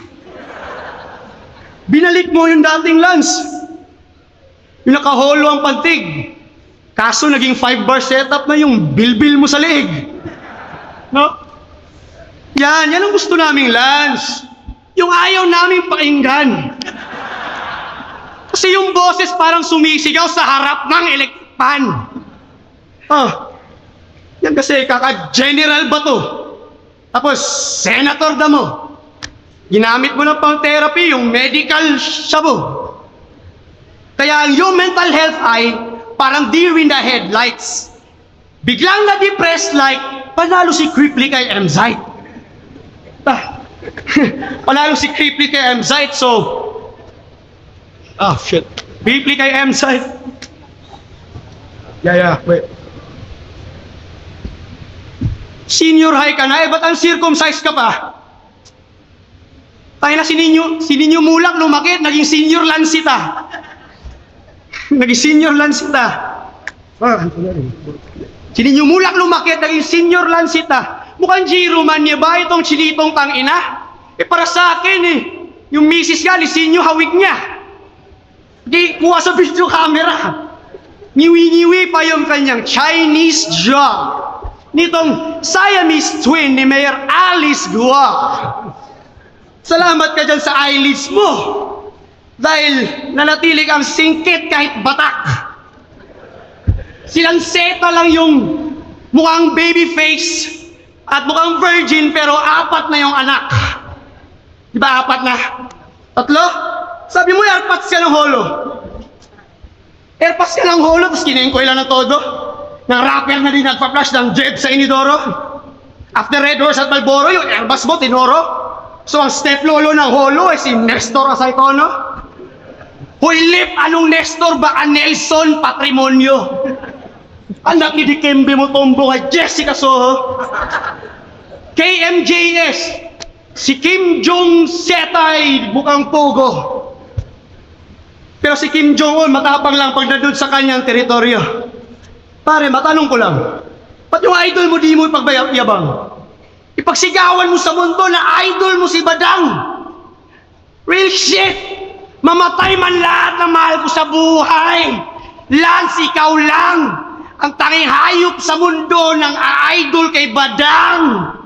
Binalik mo yung dating Lance. Yung nakaholo ang pantig. Kaso naging 5-bar setup na yung bilbil mo sa leeg. No? Yan ang gusto naming Lance. Yung ayaw naming pakinggan. Kasi yung boses parang sumisigaw sa harap ng electric pan. Yan kasi kaka-general ba to? Tapos, senator da mo. Ginamit mo na pang therapy, yung medical shabu. Kaya ang yung mental health ay parang deer in the headlights. Biglang na-depressed like, panalo si Cripply kay M-Zite. Panalo si Cripply kay M-Zite, so... shit. Cripply kay M-Zite. Wait. Senior high ka na, ba't ang circumcised ka pa? Tayo na si Ninyo Mulak lumakit, naging senior lansita. Si Ninyo Mulak lumakit, naging senior lansita. Mukhang Giro man niya ba itong chilitong tangina? Para sa akin yung misis nga, Lisinyo hawig niya. Di kuha sa video camera. Niwi-niwi pa yung kanyang Chinese job. Nitong Siamese twin ni Mayor Alice Guo. Salamat ka dyan sa eyelids mo. Dahil nanatili kang singkit kahit batak. Silang seta lang yung mukhang baby face at mukhang virgin pero 4 na yung anak. Diba 4 na? 3? Sabi mo airpods ka ng holo. Airpods ka ng holo tapos kinengkoy lang na todo. Ng rapper na din nagpa-flash ng Jeb sa Inidoro. After Red Horse at Malboro, yung airbus mo, tinoro. So ang step lolo ng holo ay si Nestor Asaytono. Hoy Lip, anong Nestor? Baka Nelson Patrimonio. Anak ni Dikembe mo tombo kay Jessica Soho. KMJS, si Kim Jong Setay, mukhang pogo. Pero si Kim Jong-un matapang lang pag nandun sa kanyang teritoryo. Pare, matanong ko lang, ba't yung idol mo di mo ipagbayabang? Ipagsigawan mo sa mundo na idol mo si Badang. Real shit! Mamatay man lahat ng mahal ko sa buhay. Lance, ikaw lang ang tanging hayop sa mundo ng idol kay Badang.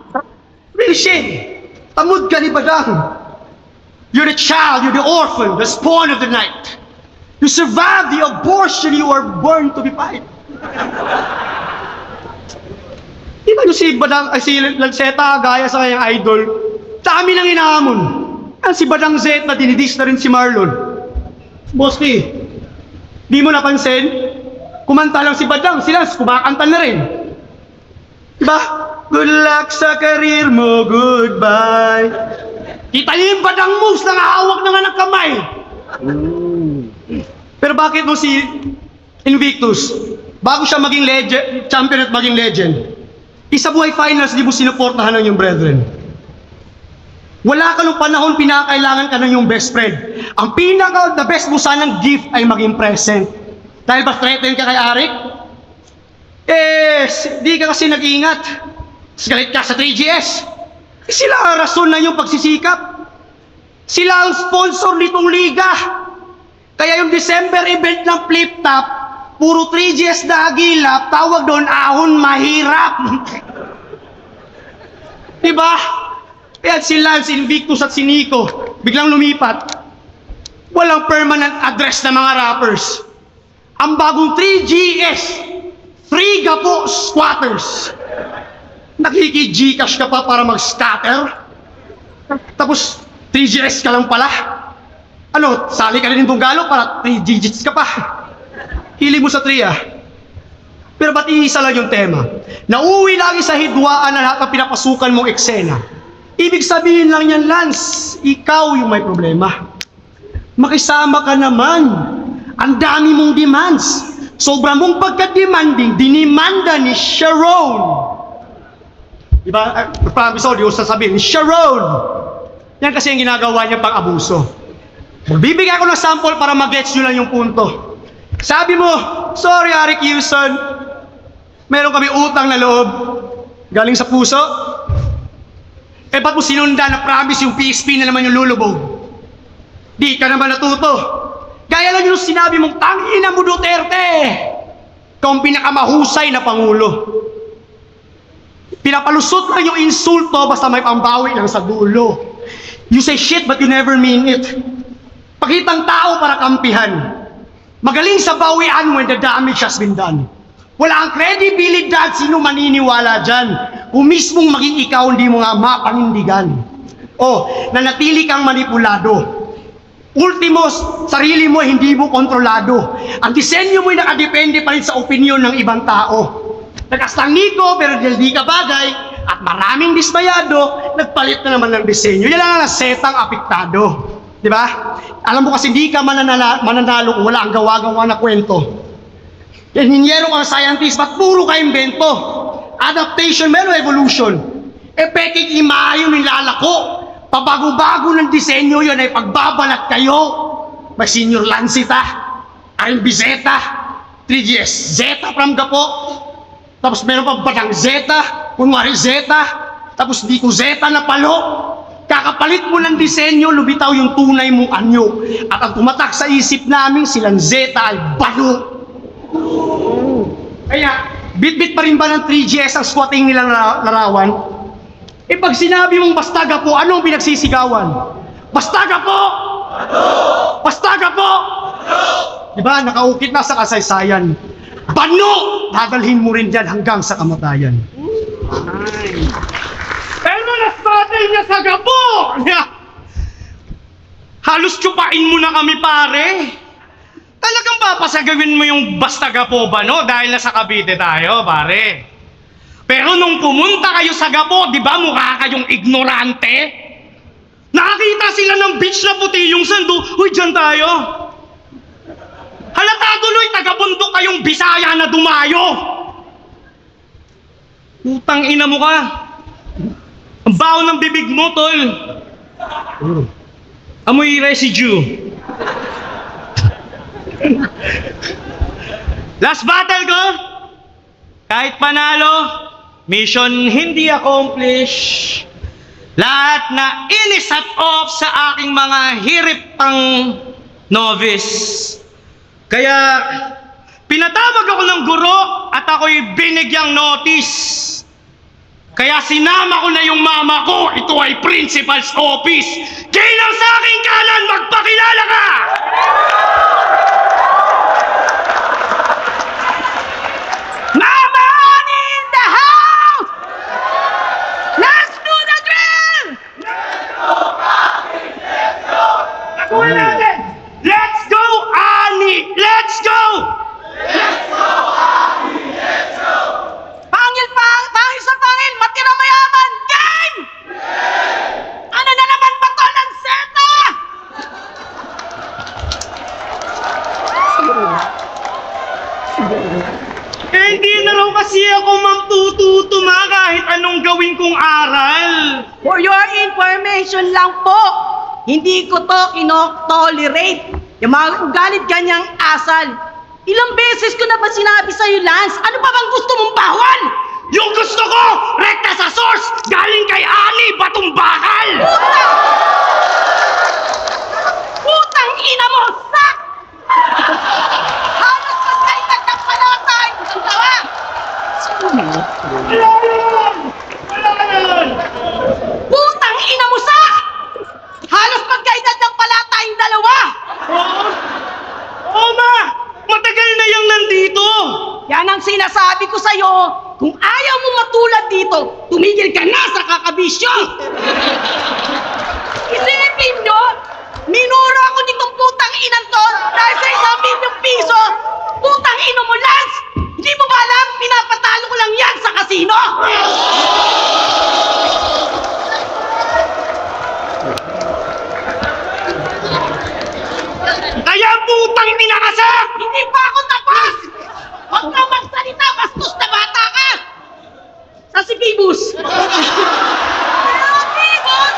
Real shit! Tamod ka ni Badang. You're the child, you're the orphan, the spawn of the night. You survived the abortion you were born to be fight. Di ba yung si Badang, si Lanceta gaya sa kanyang idol, dami nang inahamon. Ang si Badang Z na dinidis na rin si Marlon. Bossy, di mo napansin? Kumanta lang si Badang, sila kumakanta na rin. Diba? Good luck sa karir mo, goodbye. Kita niyo yung badang moves na hawak na nga ng kamay. Pero bakit mo si Invictus, bago siya maging champion at maging legend, isa buhay finals, di mo sinuportahan ng yung brethren. Wala ka nung panahon, pinakailangan ka ng yung best friend. Ang the best mo sanang gift ay maging present. Dahil ba threaten ka kay Arik? Di ka kasi nag-iingat. Galit ka sa 3GS. Sila ang rason na yung pagsisikap. Sila ang sponsor nitong liga. Kaya yung December event ng Flip Top, puro 3GS na agilap, tawag doon, ahon mahirap. Diba? Kaya si Lance, Invictus at si Nico, biglang lumipat. Walang permanent address na mga rappers. Ang bagong 3GS, Free Gapo Squatters. Nakiki-Gcash ka pa para mag-scatter? Tapos 3GS ka lang pala. Ano, sali ka rin ng Tunggalo para 3 digits ka pa. Hili mo sa 3 Pero ba't iisa lang yung tema? Nauwi lagi sa hidwaan na lahat ng pinapasukan mong eksena. Ibig sabihin lang yan, Lance, ikaw yung may problema. Makisama ka naman. Ang dami mong demands. Sobra mong pagka-demanding, dinimanda ni Sharon. Diba? Parang episode, yung sasabihin, Sharon. Yan kasi yung ginagawa niya pang abuso. Magbibigay ako ng sample para mag-gets nyo lang yung punto. Sabi mo, sorry Arik Houston, meron kami utang na loob. Galing sa puso. Ba't mo sinunda na promise yung PSP na naman yung lulubog? Di ka naman natuto. Gaya lang yung sinabi mong, tangina mo Duterte! Ikaw ang pinakamahusay na Pangulo. Pinapalusot lang yung insulto basta may pambawi lang sa dulo. You say shit but you never mean it. Pakitang tao para kampihan. Magaling sa bawian when the damage has been done. Wala ang credibilidad, sino maniniwala dyan? Kung mismong maging ikaw, hindi mo nga mapanindigan. Nanatili kang manipulado. Ultimo, sarili mo hindi mo kontrolado. Ang disenyo mo'y nakadepende pa rin sa opinyon ng ibang tao. Nagkastang Nico, pero di ka bagay, at maraming dismayado, nagpalit na naman ng disenyo. Yan lang ang setang apektado. Diba? Alam mo kasi hindi ka mananalo kung wala ang gawa-gawa na kwento. Inhinyero kang scientist, ba't puro ka invento? Adaptation, meron evolution. Peking imayo nilalako. Pabago-bago ng disenyo yun ay pagbabalat kayo. May senior Lancita, Aring Bizeta, 3GS Zeta from Gapo. Tapos meron pa batang Zeta, kunwari Zeta, tapos di ko Zeta na palo. Kakapalit mo ng disenyo, lumitaw yung tunay mong anyo. At ang tumatak sa isip namin, silang Zeta ay balo. Kaya, bit-bit pa rin ba ng 3GS ang squatting nilang larawan? Pag sinabi mong basta Gapo, anong pinagsisigawan? Basta Gapo! Basta Gapo! Diba, nakaukit na sa kasaysayan. Bano! Dadalhin mo rin dyan hanggang sa kamatayan. Pero nastatay niya sa Gapo! Halos tsupain mo na kami, pare. Talagang papasagawin mo yung basta Gapo ba, no? Dahil nasa Cavite tayo, pare. Pero nung pumunta kayo sa Gapo, di ba mukha kayong ignorante? Nakakita sila ng beach na puti yung sando. Uy, dyan tayo. Halata tuloy, taga-bundok kayong Bisaya na dumayo. Utang ina mo ka. Ang baho ng bibig mo, tol. Amoy residue. Last battle ko, kahit panalo, mission hindi accomplish. Lahat na inisat off sa aking mga hirip pang novice. Kaya pinatawag ako ng guro at ako'y binigyang notice. Kaya sinama ko na yung mama ko, ito ay principal's office. Kailang sa aking kanan, magpakilala ka! Mama in the house! Let's do the drill! Let's go, Ani! Let's go! Let's go, Ani! Let's go! Let's go, Ani! Let's go! Pangil sa pangil, matira mayaman! Game! Ano na naman ba to? Hindi na raw kasi ako magtututuma kahit anong gawin kong aral. For your information lang po, hindi ko to kino-tolerate. Yung mga ugalit ganyang asal. Ilang beses ko na ba sinabi sa'yo, Lance? Ano pa bang gusto mong bawal? Yung gusto ko, rekta sa source, galing kay Ani Batong Bakal. Putang ina mo, sak! Halos magkaitan ng palatay! Ang tawa! Wala yun! Wala yun! Putang ina mo, sak! Halos magkaitan ng palatay yung dalawa! Oo, oo ma! Matagal na yung nandito! Yan ang sinasabi ko sa'yo. Kung ayaw mo matulad dito, tumigil ka na sa kakabisyo! Isipin nyo, minura ako nitong putang inang to dahil sa 1 milyong piso. Putang ino mo, Lance! Hindi mo ba alam, pinapatalo ko lang yan sa kasino? Kaya putang pinakasak! Hindi pa ako tapos! Huwag ka magsalita, bastos na bata ka! Sa si Pibus! Pibus!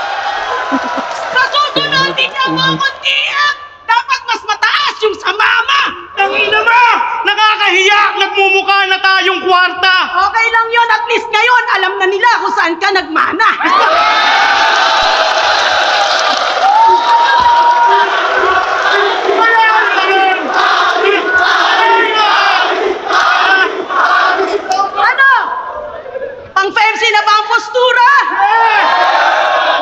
Sa susunod, hindi niya mo akong tiyak! Dapat mas mataas yung sa mama! Ang ina mo! Nakakahiya! Nagmumukha na tayong kwarta! Okay lang yon, at least ngayon, alam na nila kung saan ka nagmana! Ano? Pang-fancy na ba ang postura?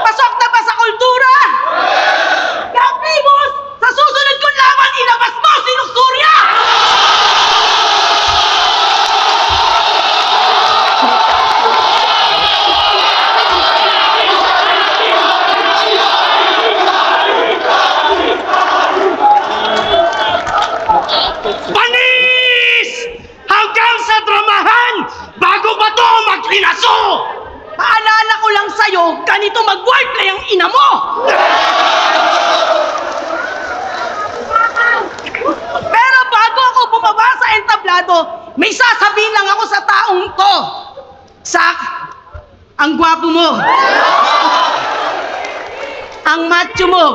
Pasok na ba sa kultura? Kapibus! Sa susunod kong laban, ilabas mo si Luxuria! Panis! Hanggang sa dramahan! Bago ba to magpinaso? Paalala ko lang sa'yo, ganito mag-wordplay ang ina mo! Pero bago ako bumaba sa entablado, may sasabihin lang ako sa taong to. Sak, ang gwapo mo. Ang macho mo.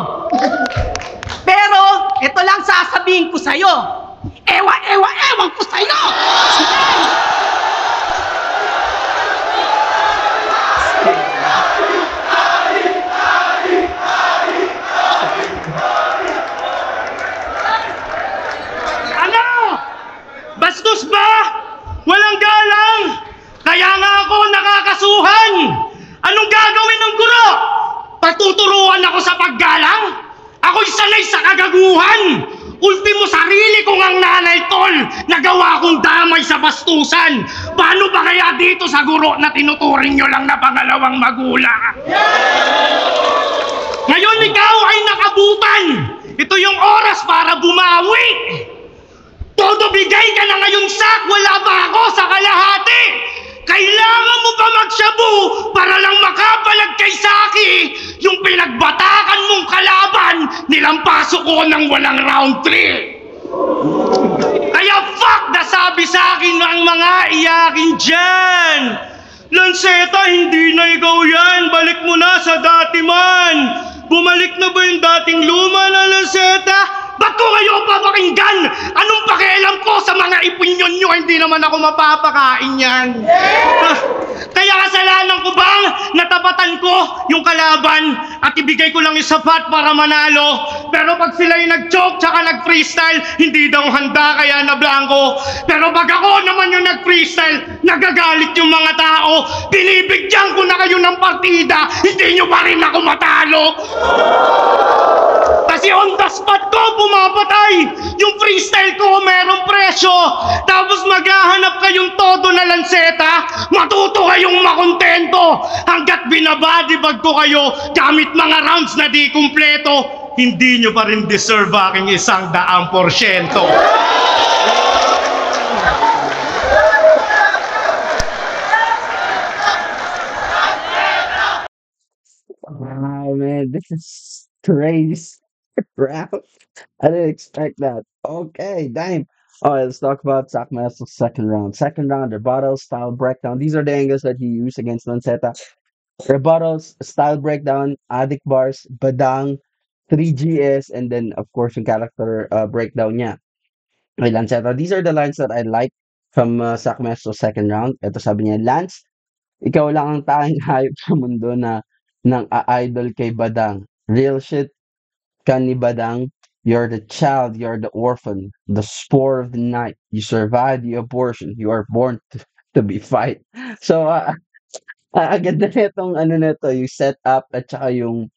Pero, ito lang sasabihin ko sa'yo. Ewan ko sa'yo! Ano? Bastos ba? Walang galang! Kaya nga ako nakakasuhan! Anong gagawin ng guro? Patuturuan ako sa paggalang? Ako'y sanay sa kagaguhan! Ultimo sarili ko ngang nanay tol! Nagawa kong damay sa bastusan! Paano ba kaya dito sa guro na tinuturing nyo lang na pangalawang magulang? Ngayon ikaw ay nakabutan! Ito yung oras para bumawi! Todo bigay ka na ngayon, Sak! Wala ba ako sa kalahati? Kailangan mo ba magsyabu para lang makapalag kay Saki? Yung pinagbatakan mong kalaban, nilampaso ko ng walang round 3. Kaya fuck na sabi sa akin ng mga iyakin dyan. Lanceta, hindi na ikaw yan. Balik mo na sa dati man. Bumalik na ba yung dating luma na Lanceta? Ba't ko kayo papakinggan? Anong pakialam ko sa mga opinion nyo? Hindi naman ako mapapakain yan. Kaya kasalanan ko bang natapatan ko yung kalaban at ibigay ko lang yung sapat para manalo? Pero pag sila'y nag-choke tsaka nag-freestyle, hindi daw handa kaya na blanco. Pero pag ako naman yung nag-freestyle, nagagalit yung mga tao. Binibigyan ko na kayo ng partida, hindi nyo pa rin ako matalo. Kasi on the spot ko pumapatay. Yung freestyle ko merong presyo. Tapos maghahanap kayong todo na Lanceta. Matuto kayong makontento. Hanggat binabadibag ko kayo gamit mga rounds na di kumpleto, hindi nyo pa rin deserve aking 100%. Wow, man, this is crazy. Rap. I didn't expect that. Okay, damn. All right, let's talk about Zack Master's second round. Second round, rebuttal, style breakdown. These are the angles that he used against Lanceta. Rebuttals, style breakdown, addict bars, badang, 3GS, and then, of course, yung character breakdown niya. May Lanceta. These are the lines that I like from Zack Master's second round. Ito sabi niya, Lance, ikaw lang ang tanging hayop sa mundo na nang idol kay Badang. Real shit ka ni Badang. You're the child, you're the orphan, the spore of the night. You survived the abortion. You are born to be fight. So, ang ganda nitong ano nito, yung setup at saka yung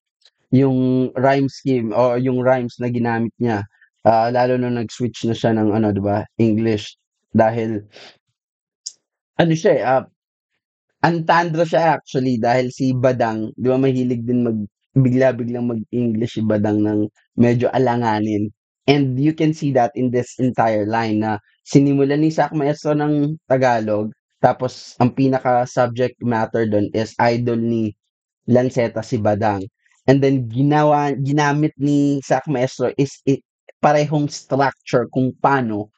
rhyme scheme o yung rhymes na ginamit niya. Lalo na nag-switch na siya ng ano, 'di ba, English dahil ano siya, Antandro siya actually dahil si Badang, 'di ba mahilig din bigla-biglang mag-English si Badang ng medyo alanganin. And you can see that in this entire line na sinimulan ni Sak Maestro ng Tagalog, tapos ang pinaka-subject matter dun is idol ni Lanceta si Badang. And then ginamit ni Sak Maestro is parehong structure kung paano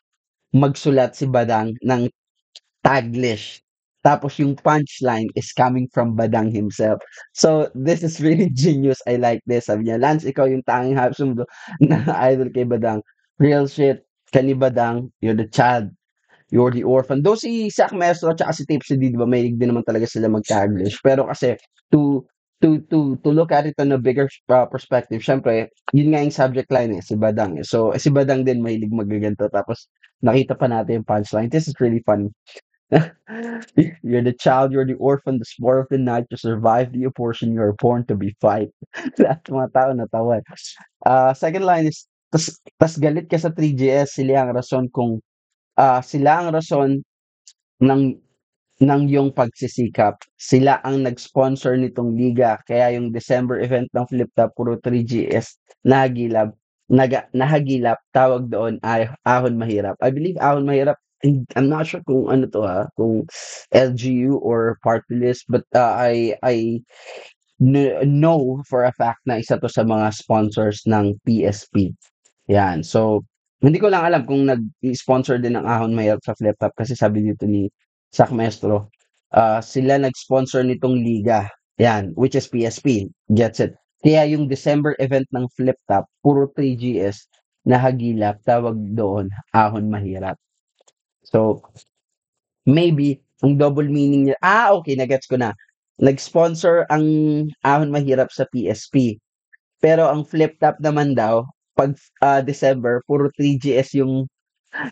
magsulat si Badang ng Taglish. Tapos yung punchline is coming from Badang himself. So, this is really genius. I like this. Sabi niya, Lance, ikaw yung tanging half mundo na idol kay Badang. Real shit. Kani Badang, you're the child. You're the orphan. Though si Zack Maestro at si Tipsy D, di ba, mahilig din naman talaga sila mag-Taglish. Pero kasi, to to look at it on a bigger perspective, syempre, yun nga yung subject line si Badang. So, si Badang din mahilig magaganto. Tapos, nakita pa natin yung punchline. This is really fun. You're the child, you're the orphan, the spore of the night, you survive the abortion, you're born to be fight. Lahat ng mga tao natawa. Second line is, tas galit ka sa 3GS, sila ang rason kung, sila ang rason ng iyong pagsisikap. Sila ang nag-sponsor nitong liga, kaya yung December event ng Flip Top, puro 3GS, nahagilap, nahagilap, tawag doon ay ahon mahirap. I believe ahon mahirap, and I'm not sure kung ano to kung LGU or party list, but I know for a fact na isa to sa mga sponsors ng PSP. Yan. So, hindi ko lang alam kung nag-sponsor din ng Ahon Mahirap sa Flip Top kasi sabi dito ni Sak Maestro, sila nag-sponsor nitong liga. Yan, which is PSP. Gets it. Kaya yung December event ng Flip Top, puro 3GS na hagilap, tawag doon, Ahon Mahirap. So, maybe, ang double meaning niya, okay, nagets ko na. Nag-sponsor ang Ahon Mahirap sa PSP. Pero ang Flip Top naman daw, 'pag, December puro 3GS yung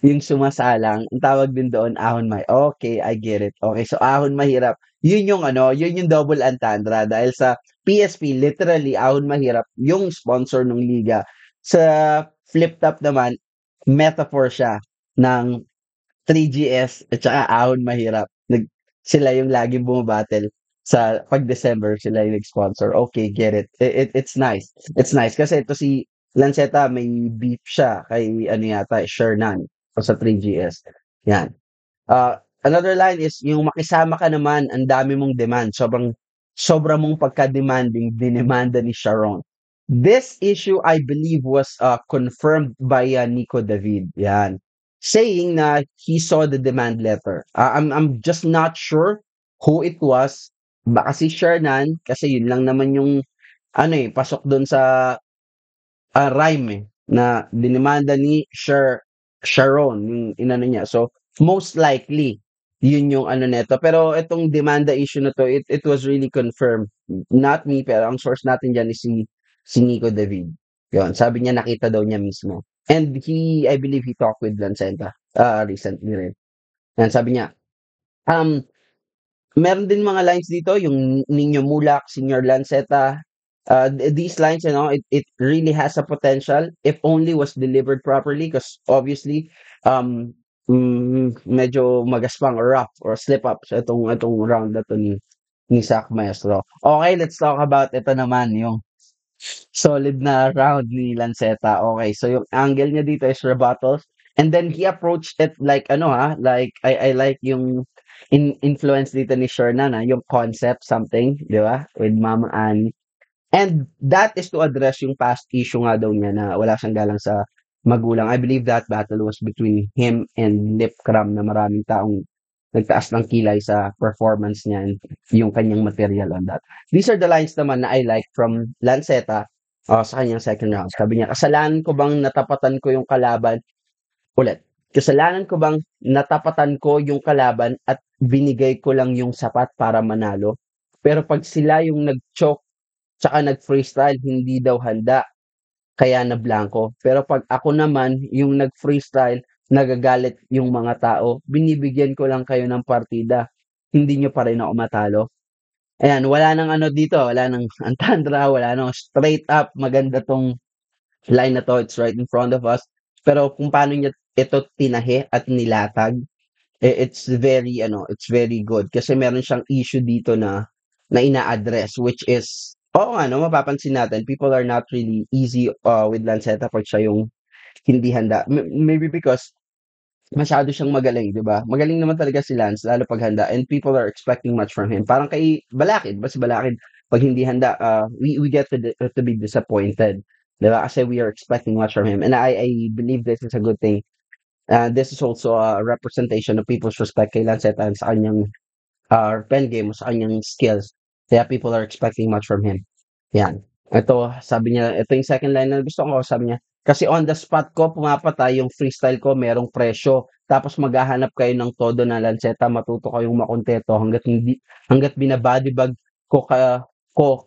sumasalang, ang tawag din doon ahon okay, I get it. Okay, so ahon mahirap, yun yung ano, yun yung double entendre dahil sa PSP literally ahon mahirap yung sponsor ng liga. Sa Flip Top naman, metaphor siya ng 3GS at saka ahon mahirap. Sila yung laging bumabattle sa pag December sila yung nag-sponsor. Okay, get it. It's nice. It's nice kasi ito si Lanceta may beef siya kay ano yata Shernan o sa 3GS. Yan. Another line is yung makisama ka naman, ang dami mong demand. Sobra mong pagka-demanding, dinemanda ni Sharon. This issue, I believe, was confirmed by Nico David. Yan. Saying na he saw the demand letter. I'm just not sure who it was. Baka si Shernan, kasi yun lang naman yung pasok doon sa rhyme na dinemanda ni Sharon, yung inano niya. So, most likely, yun yung ano neto. Pero itong demanda issue na to, it was really confirmed. Not me, pero ang source natin dyan is si Nico David. Yun, sabi niya nakita daw niya mismo. And I believe he talked with Lanceta recently rin. Yan, sabi niya, um, meron din mga lines dito, yung Ninyo Mulak, Senior Lanceta. These lines, it really has a potential if only was delivered properly because obviously, medyo magaspang or rough or slip up sa itong round na to ni Sak Maestro. Okay, let's talk about ito naman, yung solid na round ni Lanceta. Okay, so yung angle niya dito is rebuttals. And then he approached it like like I like yung influence dito ni Shernan yung concept something, di ba? With Mama Ann. And that is to address yung past issue nga daw niya na wala siyang galang sa magulang. I believe that battle was between him and Lipcram na maraming taong nagtaas ng kilay sa performance niya and yung kanyang material on that. These are the lines naman na I like from Lanceta sa kanyang second round. Sabi niya, kasalanan ko bang natapatan ko yung kalaban ulit? Kasalanan ko bang natapatan ko yung kalaban at binigay ko lang yung sapat para manalo? Pero pag sila yung nag-choke tsaka nag-freestyle, hindi daw handa kaya nablangko. Pero 'pag ako naman yung nag-freestyle, nagagalit yung mga tao, binibigyan ko lang kayo ng partida, hindi niyo pa rin ako matalo. Ayan, wala ng ano dito, wala ng antandra, wala ng straight up, maganda 'tong line na 'to, it's right in front of us. Pero kung paano niya ito tinahi at nilatag, it's very ano, it's very good kasi meron siyang issue dito na ina-address which is oo nga 'no, mapapansin natin people are not really easy, with Lanceta 'pag siya yung hindi handa. Maybe because masyado siyang magaling, 'di ba? Magaling naman talaga si Lance lalo 'pag handa and people are expecting much from him. Parang kay Balakid, si Balakid 'pag hindi handa, we get to be disappointed, 'di ba? Kasi we are expecting much from him and I believe this is a good thing. This is also a representation of people's respect kay Lanceta and sa kanyang pen game o sa kanyang skills. Kaya people are expecting much from him. Yan. Ito, sabi niya, ito yung second line na gusto ko. Sabi niya, kasi on the spot ko, pumapatay yung freestyle ko, merong presyo. Tapos maghahanap kayo ng todo na lanseta, matuto kayong makonteto hanggat binabadibag ko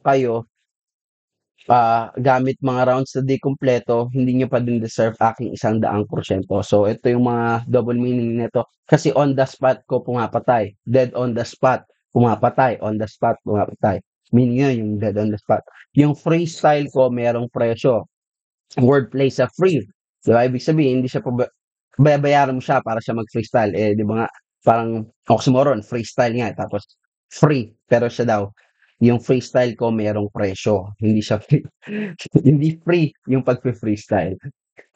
kayo gamit mga rounds na di kumpleto, hindi niyo pa din deserve aking 100%. So, ito yung mga double meaning nito. Kasi on the spot ko pumapatay. Dead on the spot, pumapatay. On the spot, pumapatay. Meaning yun, yung dead on the spot. Yung freestyle ko, merong presyo. Wordplay sa free. Diba? Ibig sabihin, hindi siya bayaran mo siya para siya mag-freestyle. Di ba nga, parang oxymoron, freestyle nga. Tapos, free. Pero siya daw, yung freestyle ko merong presyo. Hindi siya free. Hindi free yung pag-freestyle.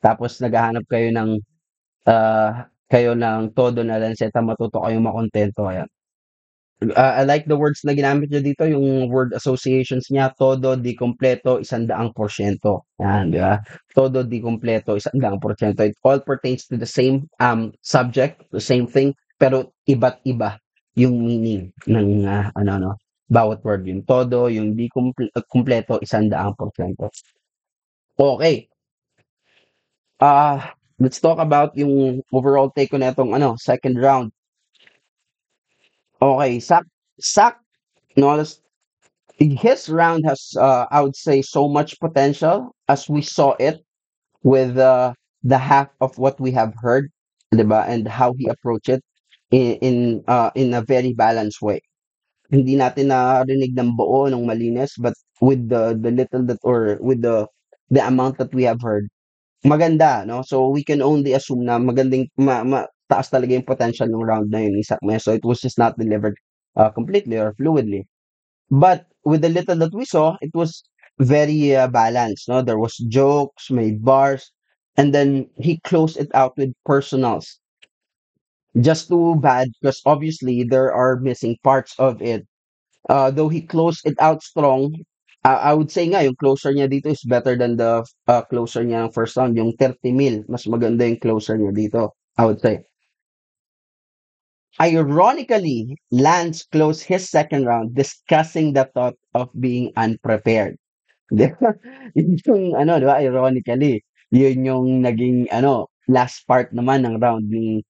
Tapos, naghahanap kayo ng todo na lanseta, matuto kayong makontento. Ayan. I like the words na ginamit niya dito, yung word associations niya, todo di kumpleto, 100%. Yan, di ba? Todo di kumpleto, 100%. It all pertains to the same subject, the same thing, pero iba't iba yung meaning ng bawat word. Yung todo, yung di kumpleto, 100%. Okay. Let's talk about yung overall take ko na itong second round. Okay, Sak, no, his round has, I would say, so much potential as we saw it with the half of what we have heard, diba? And how he approached it in a very balanced way. Hindi natin narinig ng buo ng malinis, but with the little that or with the amount that we have heard, maganda, no? So we can only assume na magandang taas talaga yung potential ng round na yun ni Sak So it was just not delivered completely or fluidly. But with the little that we saw, it was very balanced. No, there was jokes, may bars, and then he closed it out with personals. Just too bad because obviously there are missing parts of it. Though he closed it out strong, I would say nga yung closer niya dito is better than the closer niya ng first round, yung 30 mil. Mas maganda yung closer niya dito, I would say. Ironically, Lance closed his second round discussing the thought of being unprepared. 'Di ba? Yun yung di ba, ironically, yun yung naging last part naman ng round ni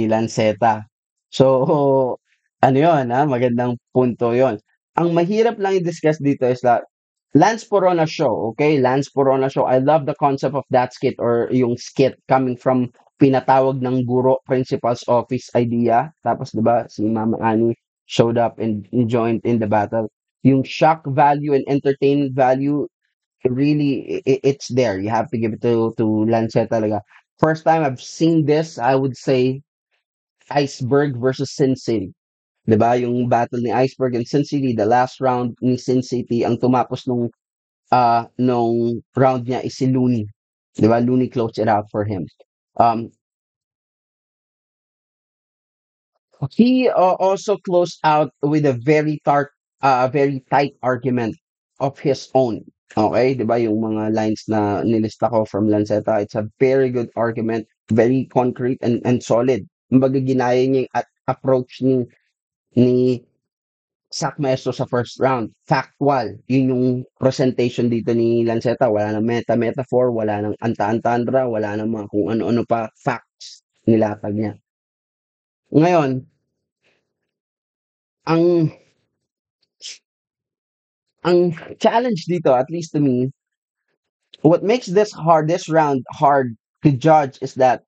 Lanceta. So, yun, magandang punto yun. Ang mahirap lang i-discuss dito is that Lance Porona show, okay? Lance Porona show. I love the concept of that skit or yung skit coming from pinatawag ng guro principal's office idea. Tapos 'di ba si Mama Ani showed up and joined in the battle. Yung shock value and entertainment value really it's there. You have to give it to Lancet talaga. First time I've seen this, I would say Iceberg versus Sin City. 'Di ba? Yung battle ni Iceberg and Sin City, the last round ni Sin City ang tumapos nung round niya is si Looney. 'Di ba? Looney closed it out for him. Um he also closed out with a very tight argument of his own. Okay, 'di ba yung mga lines na nilista ko from Lanceta, it's a very good argument, very concrete and solid. Kumbaga ginaya niya yung approach ni Sac Maestro sa first round. Factual. Yun yung presentation dito ni Lanceta. Wala nang metaphor, wala nang anta-antandra, wala nang mga kung ano-ano pa facts nilatag niya. Ngayon, ang ang challenge dito, at least to me, what makes this round hard to judge is that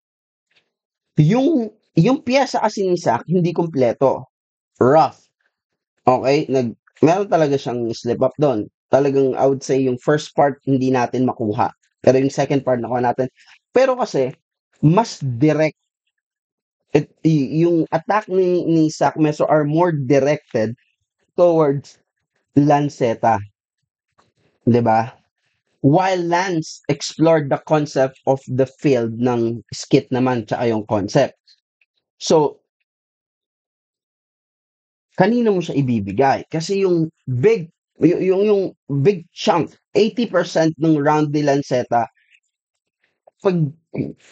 yung piyesa kasi ni Sac hindi kumpleto. Rough. Okay? Meron talaga siyang slip up doon. Talagang I would say yung first part hindi natin makuha. Pero yung second part nakuha natin. Pero kasi mas direct yung attack ni Sac Meso are more directed towards Lanceta. 'Di ba? While Lance explored the concept of the field ng skit naman tsaka yung concept. So, kanino mo siya ibibigay? Kasi yung big chunk, 80% ng round ni Lanceta, pag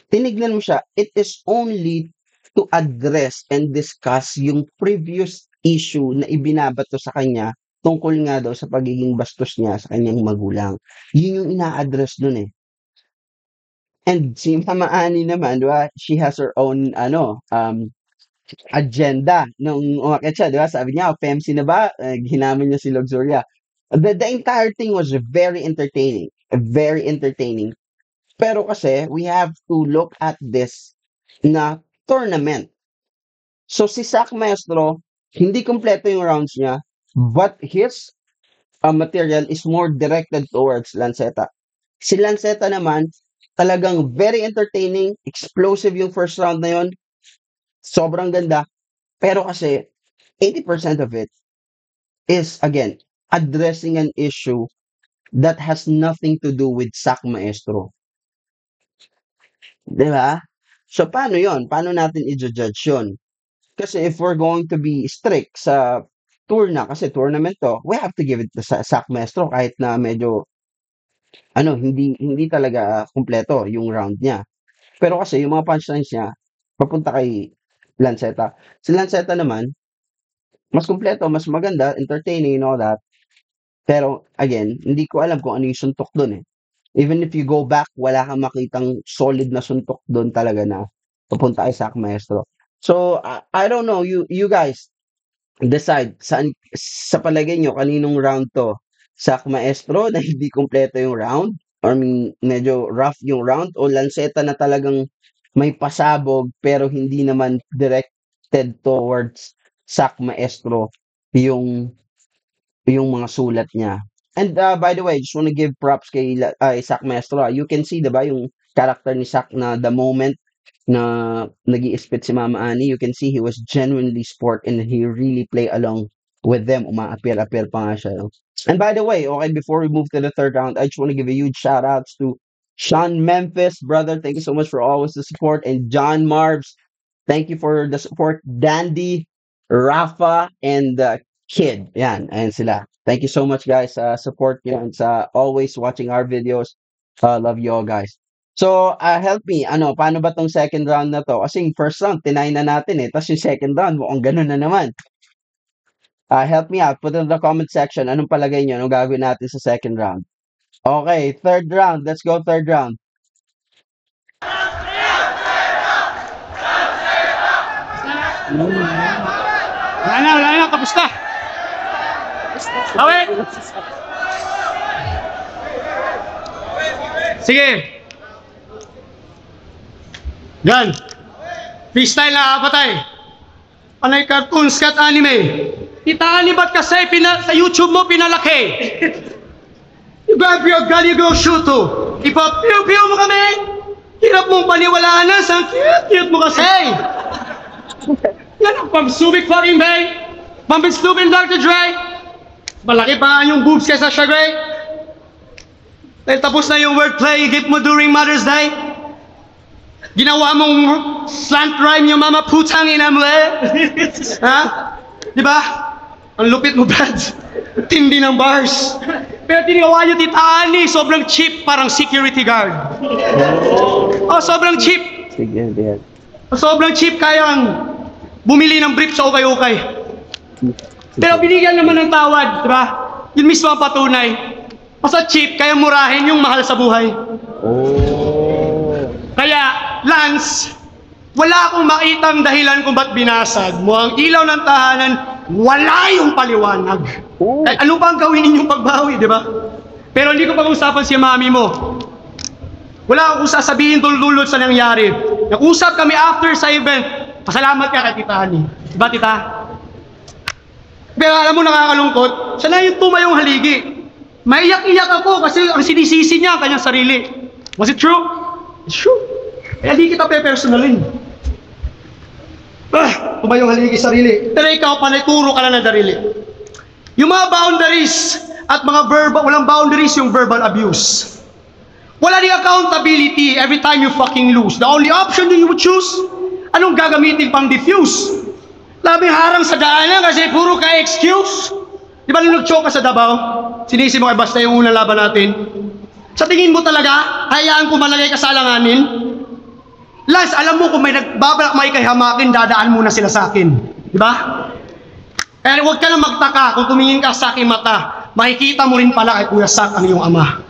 tinignan mo siya, it is only to address and discuss yung previous issue na ibinabato sa kanya tungkol nga daw sa pagiging bastos niya sa kanyang magulang. Yun yung ina-address dun eh. And si Mama Ani naman, di ba, she has her own agenda nung umakyat siya, di ba? Sabi niya, FEMC na ba? Hinaman niya si Luxuria. The entire thing was very entertaining. Very entertaining. Pero kasi, we have to look at this na tournament. So, si Sac Maestro, hindi kompleto yung rounds niya, but his material is more directed towards Lanceta. Si Lanceta naman, talagang very entertaining, explosive yung first round na yun, sobrang ganda. Pero kasi, 80% of it is, again, addressing an issue that has nothing to do with Sac Maestro. Diba? So, paano yon? Paano natin i-judge yun? Kasi if we're going to be strict sa kasi tournament to, we have to give it to Sac Maestro kahit na medyo, hindi talaga kumpleto yung round niya. Pero kasi yung mga punchlines niya, papunta kay Lanceta. Si Lanceta naman, mas kumpleto, mas maganda, entertaining and all that. Pero again, hindi ko alam kung ano yung suntok doon eh. Even if you go back, wala kang makitang solid na suntok doon talaga na papunta kay Sac Maestro. So, I don't know, you guys decide sa palagay nyo kaninong round to. Sac Maestro na hindi kumpleto yung round, or medyo rough yung round, o Lanceta na talagang may pasabog pero hindi naman directed towards Sac Maestro yung mga sulat niya. And by the way, I just want to give props kay Sac Maestro. You can see, diba, yung character ni Sac na the moment na nag-i-spit si Mama Ani, you can see he was genuinely sport and he really play along with them. Umaapir-apir pa nga siya. No? And by the way, okay, before we move to the third round, I just want to give a huge shout outs to Sean Memphis, brother. Thank you so much for always the support. And John Marvs, thank you for the support. Dandy, Rafa, and Kid. Yan, ayan sila. Thank you so much, guys, sa support nyo and sa always watching our videos. Love you all, guys. So, help me, paano ba tong second round na to? Kasi yung first round, tinay na natin eh. Tapos yung second round, mukhang ganun na naman. Help me out. Put in the comment section. Anong palagay nyo? Anong gagawin natin sa second round? Okay, third round. Let's go third round. Wala na, kapusta? Okay. Sige. Gan. Freestyle na patay. Panay cartoons kat anime. Kita ni ba't kasi sa YouTube mo pinalaki? You grab your gun, you go shoot to. Ipa-pew-pew mo kami. Hirap mong paniwalaan na sa cute mo kasi. Yan ang pang-subic fucking bay. Pang-stupid Dr. Dre. Malaki pa yung boobs kaysa siya, Gray. Dahil tapos na yung wordplay, gift mo during Mother's Day. Ginawa mong slant rhyme yung mama putang ina mo eh. Ha? Diba? Ang lupit mo, Brad. Tindi ng bars. Pero tinawa niyo Tita Annie, sobrang cheap, parang security guard. Oh, sobrang cheap. Sige, yan. Sobrang cheap, kayang bumili ng brief sa ukay-ukay. Pero binigyan naman ng tawad, di ba? Yun mismo ang patunay. Basta cheap, kaya murahin yung mahal sa buhay. Oh. Kaya, Lance, wala akong makitang dahilan kung ba't binasag mo ang ilaw ng tahanan, wala yung paliwanag. Oh. Eh, ano pa ang gawin ninyong pagbawi, di ba? Pero hindi ko pag-usapan si mami mo. Wala akong sasabihin dulot sa nangyari. Nag-usap kami after sa event. Pasalamat ka kay Tita Annie. Diba, Tita? Pero alam mo, nakakalungkot, siya na yung tumayong haligi. Maiyak-iyak ako kasi ang sinisisi niya ang kanyang sarili. Was it true? It's true. Kaya di kita pe-personalin. Tumayong haligi sarili. Pero ikaw, panay-turo ka lang ng darili. Yung mga boundaries at mga verbal, walang boundaries yung verbal abuse. Wala di accountability every time you fucking lose. The only option you would choose, anong gagamitin pang diffuse? Labing harang sa daanan kasi puro ka excuse. Di ba nung nag-choke ka sa Davao? Sinisi mo kay basta yung unang laban natin? Sa tingin mo talaga, hayaan ko malagay ka sa alanganin? Lance, alam mo kung may nagbabalak may kay hamakin, dadaan muna sila sa akin. Di ba? Pero huwag ka lang magtaka kung tumingin ka sa aking mata, makikita mo rin pala kay Kuya Sak ang iyong ama.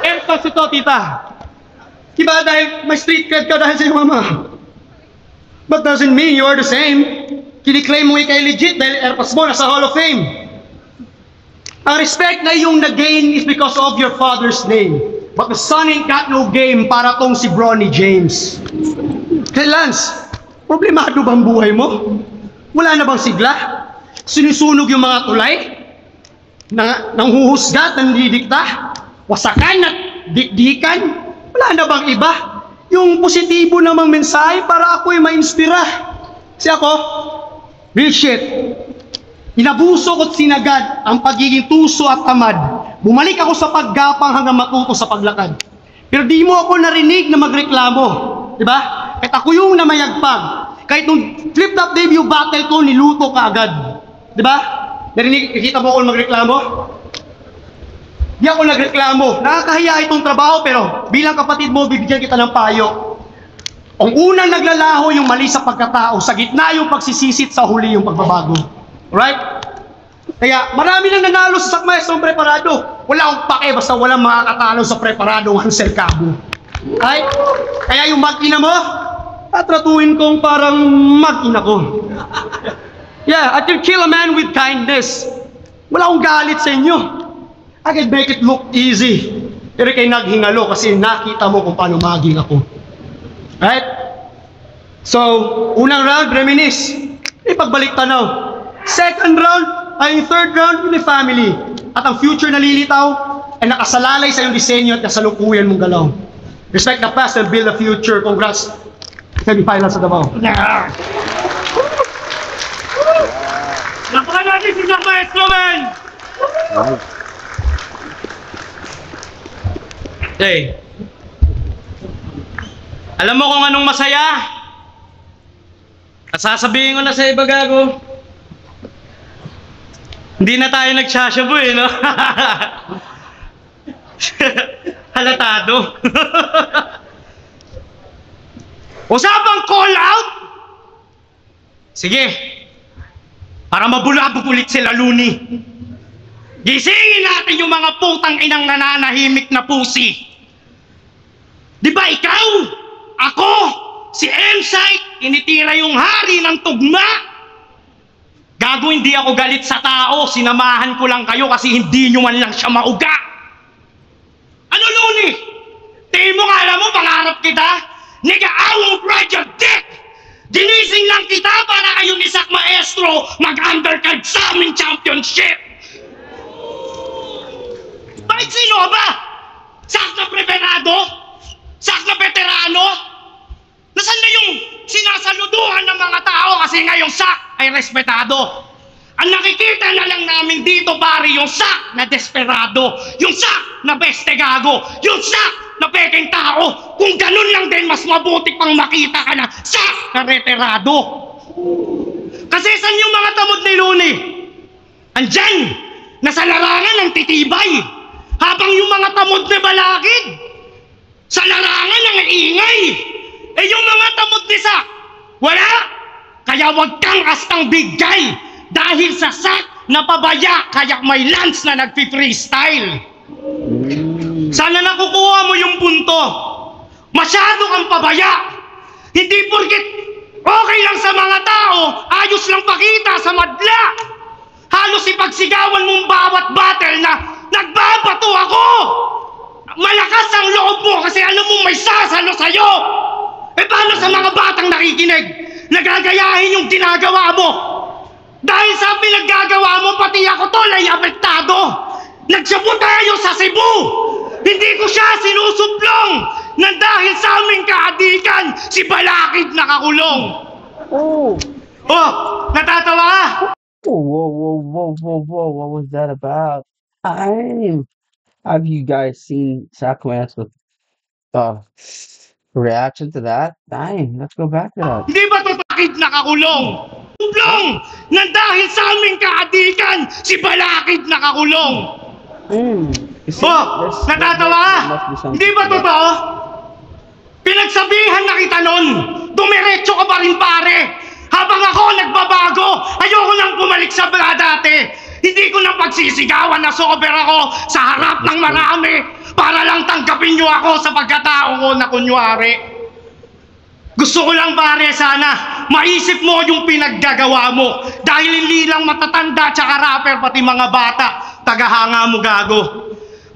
Airpods ito, tita. Diba dahil may street cred ka dahil sa iyong ama? But doesn't mean you are the same. Kiniklaim mo ikay legit dahil Airpods mo nasa Hall of Fame. Ang respect na iyong nag-gain is because of your father's name. But the son ain't got no game para tong si Bronny James. Kay Lance, problemado bang buhay mo? Wala na bang sigla? Sinusunog yung mga tulay? Nanghuhusga at nandidikta? Wasakan at dikdikan? Wala na bang iba? Yung positibo namang mensahe para ako'y ma-inspira. Kasi ako, real shit. Inabuso ko't sinagad ang pagiging tuso at tamad. Bumalik ako sa paggapang hanggang matuto sa paglakad. Pero di mo ako narinig na magreklamo. Diba? Kahit ako yung namayagpag. Kahit nung flip-top debut battle ko, niluto ka agad. Diba? Narinig, nakita mo ako magreklamo? Di ako nagreklamo. Nakakahiya itong trabaho pero bilang kapatid mo, bibigyan kita ng payo. Ang unang naglalaho yung mali sa pagkatao, sa gitna yung pagsisisit, sa huli yung pagbabago. Right? Kaya marami nang nanalo sa sakmaestrong preparado. Wala akong pake basta walang makakatalo sa preparadong Hansel Cabo. Right? Kaya yung mag-ina mo, tatratuin kong parang mag-ina ko. Yeah, I can kill a man with kindness. Wala akong galit sa inyo. I can make it look easy. Pero kayo naghingalo kasi nakita mo kung paano maging ako. Right? So, unang round, reminisce. Ipagbalik tanaw. Second round, ay third round, yung family. At ang future na lilitaw ay nakasalalay sa iyong disenyo at kasalukuyan mong galaw. Respect the past and build the future. Congrats. Semi-final sa Davao. Lapakan natin si Jack Maestro, man! Hey, alam mo kung anong masaya? At sasabihin ko na sa iba, gago. Hindi na tayo nagsashabu eh, no? Halatado. Usapang call out? Sige. Para mabulabog ulit sila, Looney. Gisingin natin yung mga putang inang nananahimik na pusi. Di ba ikaw? Ako? Si M-Site? Initira yung hari ng tugma? Gago, hindi ako galit sa tao. Sinamahan ko lang kayo kasi hindi nyo man lang siya mauga. Ano, Looney? Tingin mo nga alam mo, pangarap kita? Nigga, I won't ride your dick! Ginising lang kita para kayo ni Sak Maestro mag-undercard sa aming championship! Bakit sino ba? Sak na preparado? Sak na veterano? Nasaan na yung sinasaluduhan ng mga tao kasi ngayong Sak ay respetado? Ang nakikita na lang namin dito, pare, yung Sak na desperado, yung Sak na bestegago, yung Sak na peking tao. Kung ganun lang din, mas mabuti pang makita ka na Sak na veterado. Kasi saan yung mga tamod ni Luni? Andyan! Nasa larangan ng titibay! Habang yung mga tamod ni Balakid, sa larangan ng ingay! Eh yung mga tamod ni Sak, wala! Kaya wag kang astang bigay dahil sa Sak na pabaya kaya may Lance na nagpi-freestyle. Sana nakukuha mo yung punto. Masyado kang pabaya. Hindi porket okay lang sa mga tao, ayos lang pakita sa madla. Halos ipagsigawan mong bawat battle na nagbabato ako. Malakas ang loob mo kasi alam mo may sasalo sa'yo. Eh paano sa mga batang nakikinig? Nagagayahin yung ginagawa mo. Dahil sa pinaggagawa mo, pati ako tol ay apektado. Nagsabotayo sa Cebu. Hindi ko siya sinusuplong nang dahil sa aming kaadikan, si Balakid nakakulong. Oh. Oh, natatawa ka? Whoa, whoa, whoa, whoa, whoa, whoa. What was that about? Have you guys seen Sakuma's reaction to that? Dang, let's go back to that. Hindi ba Balakid nakakulong? Suplong nang dahil sa aming kaadikan, si Balakid nakakulong. You see, Oh, there's- natatawa ka? there must be something Hindi ba to that. totoo? Pinagsabihan na kita nun, dumiretso ka pa rin pare. Habang ako nagbabago, ayoko nang bumalik sa dati. Hindi ko nang pagsisigawan na sober ako sa harap ng marami para lang tanggapin niyo ako sa pagkatao ko na kunwari. Gusto ko lang pare sana maisip mo yung pinaggagawa mo dahil hindi lang matatanda tsaka rapper pati mga bata tagahanga mo gago.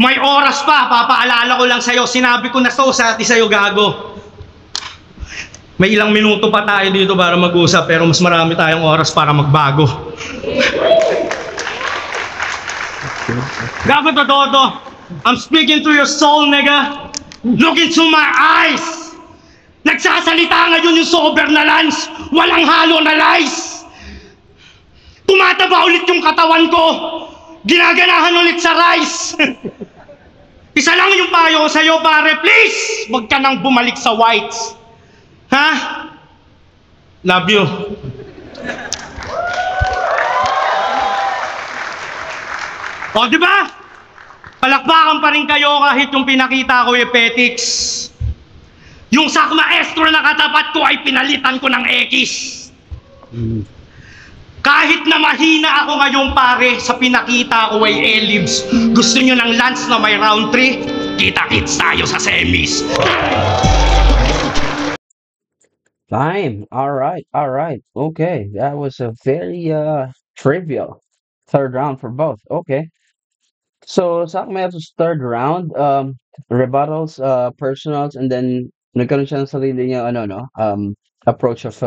May oras pa, papaalala ko lang sa'yo, sinabi ko na sa sa'yo gago. May ilang minuto pa tayo dito para mag-usap pero mas marami tayong oras para magbago. Gago totoo to. I'm speaking to your soul, nigga. Look into my eyes. Nagsasalita ngayon yung sober na Lance, walang halo na lies. Tumataba ulit yung katawan ko. Ginaganahan ulit sa rice. Isa lang yung payo ko sa'yo, pare. Please, huwag ka nang bumalik sa whites. Ha? Love you. O, di ba? Palakpakan pa rin kayo kahit yung pinakita ko yung petics. Yung sak maestro na katapat ko ay pinalitan ko ng X. Kahit na mahina ako ngayon pare, sa pinakita ko ay Elibs. Gusto nyo ng Lance na may round 3? Kita-kits tayo sa semis. Fine. All right. All right. Okay. That was a very trivial third round for both. Okay. So Sakma's third round, rebuttals, personals, and then nagkaroon siya ng sarili niya, approach of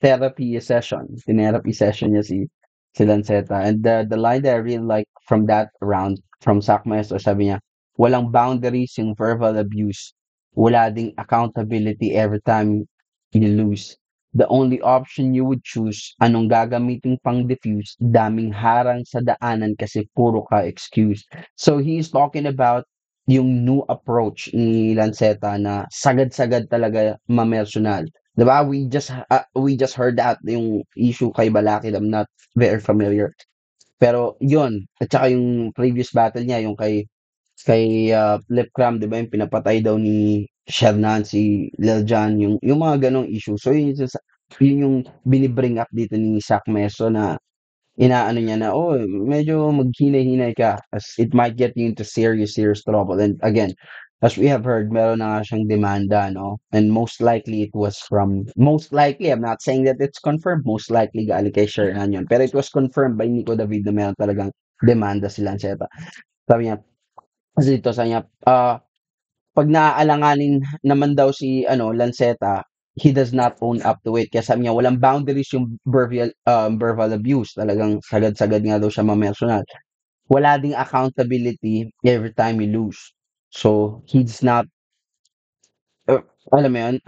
therapy session. Therapy session niya si Lanceta. And the line that I really like from that round, from Sakma, sabi niya, walang boundaries yung verbal abuse. Wala ding accountability every time you lose. The only option you would choose, anong gagamitin pang diffuse, daming harang sa daanan kasi puro ka excuse. So he's talking about yung new approach ni Lanceta na sagad-sagad talaga mamersonal. Diba? We just heard that yung issue kay Balakid. I'm not very familiar. Pero yun, at saka yung previous battle niya, yung kay Flip Cram, 'di ba, yung pinapatay daw ni Shernan si Lil Jon, yung mga ganong issue. So yun yung binibring up dito ni Zack Meso na inaano niya na, oh, medyo maghinay-hinay ka as it might get you into serious trouble. And again, as we have heard, meron na nga siyang demanda, no? And most likely, I'm not saying that it's confirmed, most likely galing kay Shernan yun. Pero it was confirmed by Nico David na meron talagang demanda si Lanceta. Sabi niya, kasi dito sabi niya, pag naaalanganin naman daw si Lanceta, he does not own up to it. Kaya sabi niya, walang boundaries yung verbal abuse. Talagang sagad-sagad nga daw siya mamersonal. Wala ding accountability every time you lose. So, he's not, alam mo yun,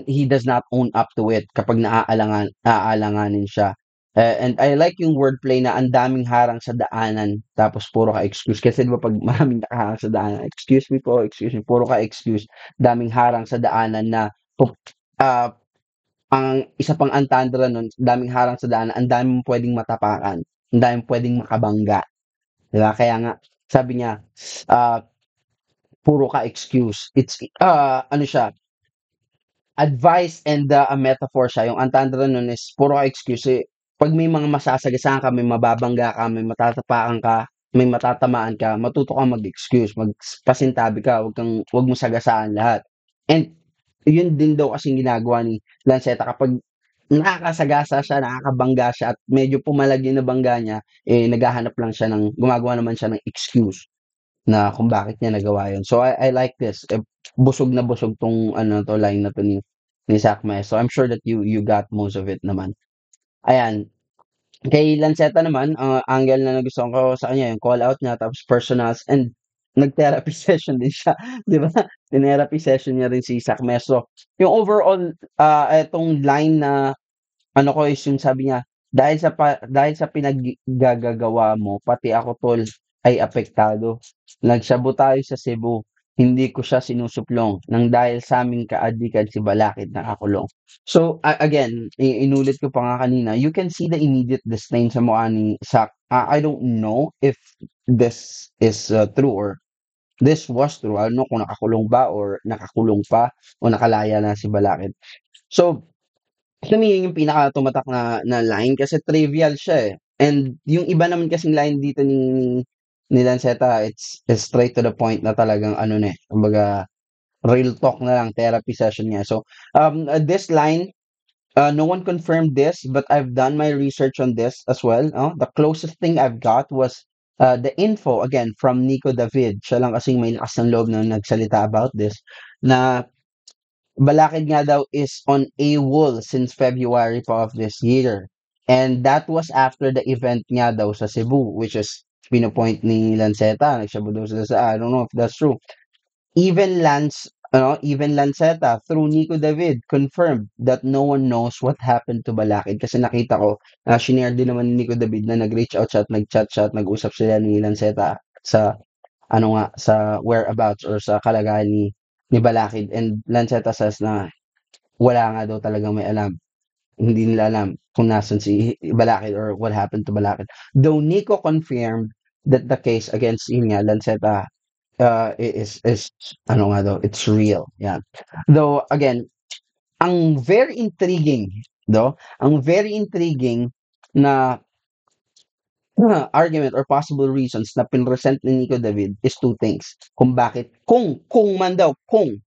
he does not own up to it kapag naaalanganin siya. And I like yung wordplay na ang daming harang sa daanan tapos puro ka excuse. Kasi di ba pag maraming nakaharang sa daanan, excuse me po, puro ka excuse, daming harang sa daanan na ang isa pang antandra nun, daming harang sa daanan, ang dami mong pwedeng matapakan, ang dami mong pwedeng makabangga, 'di ba? Kaya nga sabi niya, ah, puro ka excuse. It's ano siya, advice and a metaphor siya. Yung antandra nun is puro ka excuse. Eh, 'pag may mga masasagasaan ka, may mababangga ka, may matatapakan ka, may matatamaan ka, matuto kang mag-excuse, pasintabi ka, 'wag mo sagasaan lahat. And yun din daw kasing ginagawa ni Lanceta kapag nakakasagasa siya, nakakabangga siya at medyo pumalag yung nabangga niya, eh, naghahanap lang siya gumagawa naman siya ng excuse na kung bakit niya nagawa yun. So I like this. Eh, busog na busog 'tong ano 'to, line na 'to ni Zack Maestro. I'm sure that you got most of it naman. Ayan, kay Lanceta naman, angle na nagustuhan ko sa kanya yung call out niya tapos personals and nag-therapy session din siya, 'di ba? Tinherapy session niya rin si Zack Maestro. Yung overall, etong line na ano ko is yung sabi niya, dahil sa pinaggagagawa mo pati ako tol ay apektado. Nagsabo tayo sa Cebu, hindi ko siya sinusuplong nang dahil sa'ming kaadikan si Balakid nakakulong. So, again, inulit ko pa nga kanina, you can see the immediate disdain sa mukha ni Sak. I don't know if this is true or this was true. I don't know kung nakakulong ba or nakakulong pa o nakalaya na si Balakid. So, to me, yun yung pinakatumatak na line kasi trivial siya, eh. And yung iba naman kasing line dito ni Lanceta, it's straight to the point na talagang ano na, eh, kumbaga real talk na lang, therapy session niya. So, this line, no one confirmed this, but I've done my research on this as well, no? The closest thing I've got was the info again from Nico David. Siya lang kasing may lakas ng loob na nagsalita about this na Balakid nga daw is on AWOL since February pa of this year. And that was after the event nga daw sa Cebu, which is pinopoint ni Lanceta. Nagsabi daw sila sa, I don't know if that's true. Even Lanceta through Nico David confirmed that no one knows what happened to Balakid. Kasi nakita ko, shinare din naman ni Nico David na nag-reach out siya at nag-chat siya at nag-usap sila ni Lanceta sa sa whereabouts or sa kalagayan ni Balakid, and Lanceta says na wala nga daw talagang may alam. Hindi nila alam kung nasan si Balakid or what happened to Balakid. Though Nico confirmed that the case against yun nga, Lanceta, is ano nga daw, it's real. Yeah. Though again, ang very intriguing, ang very intriguing na argument or possible reasons na pinresent ni Nico David is two things. Kung bakit, kung man daw, kung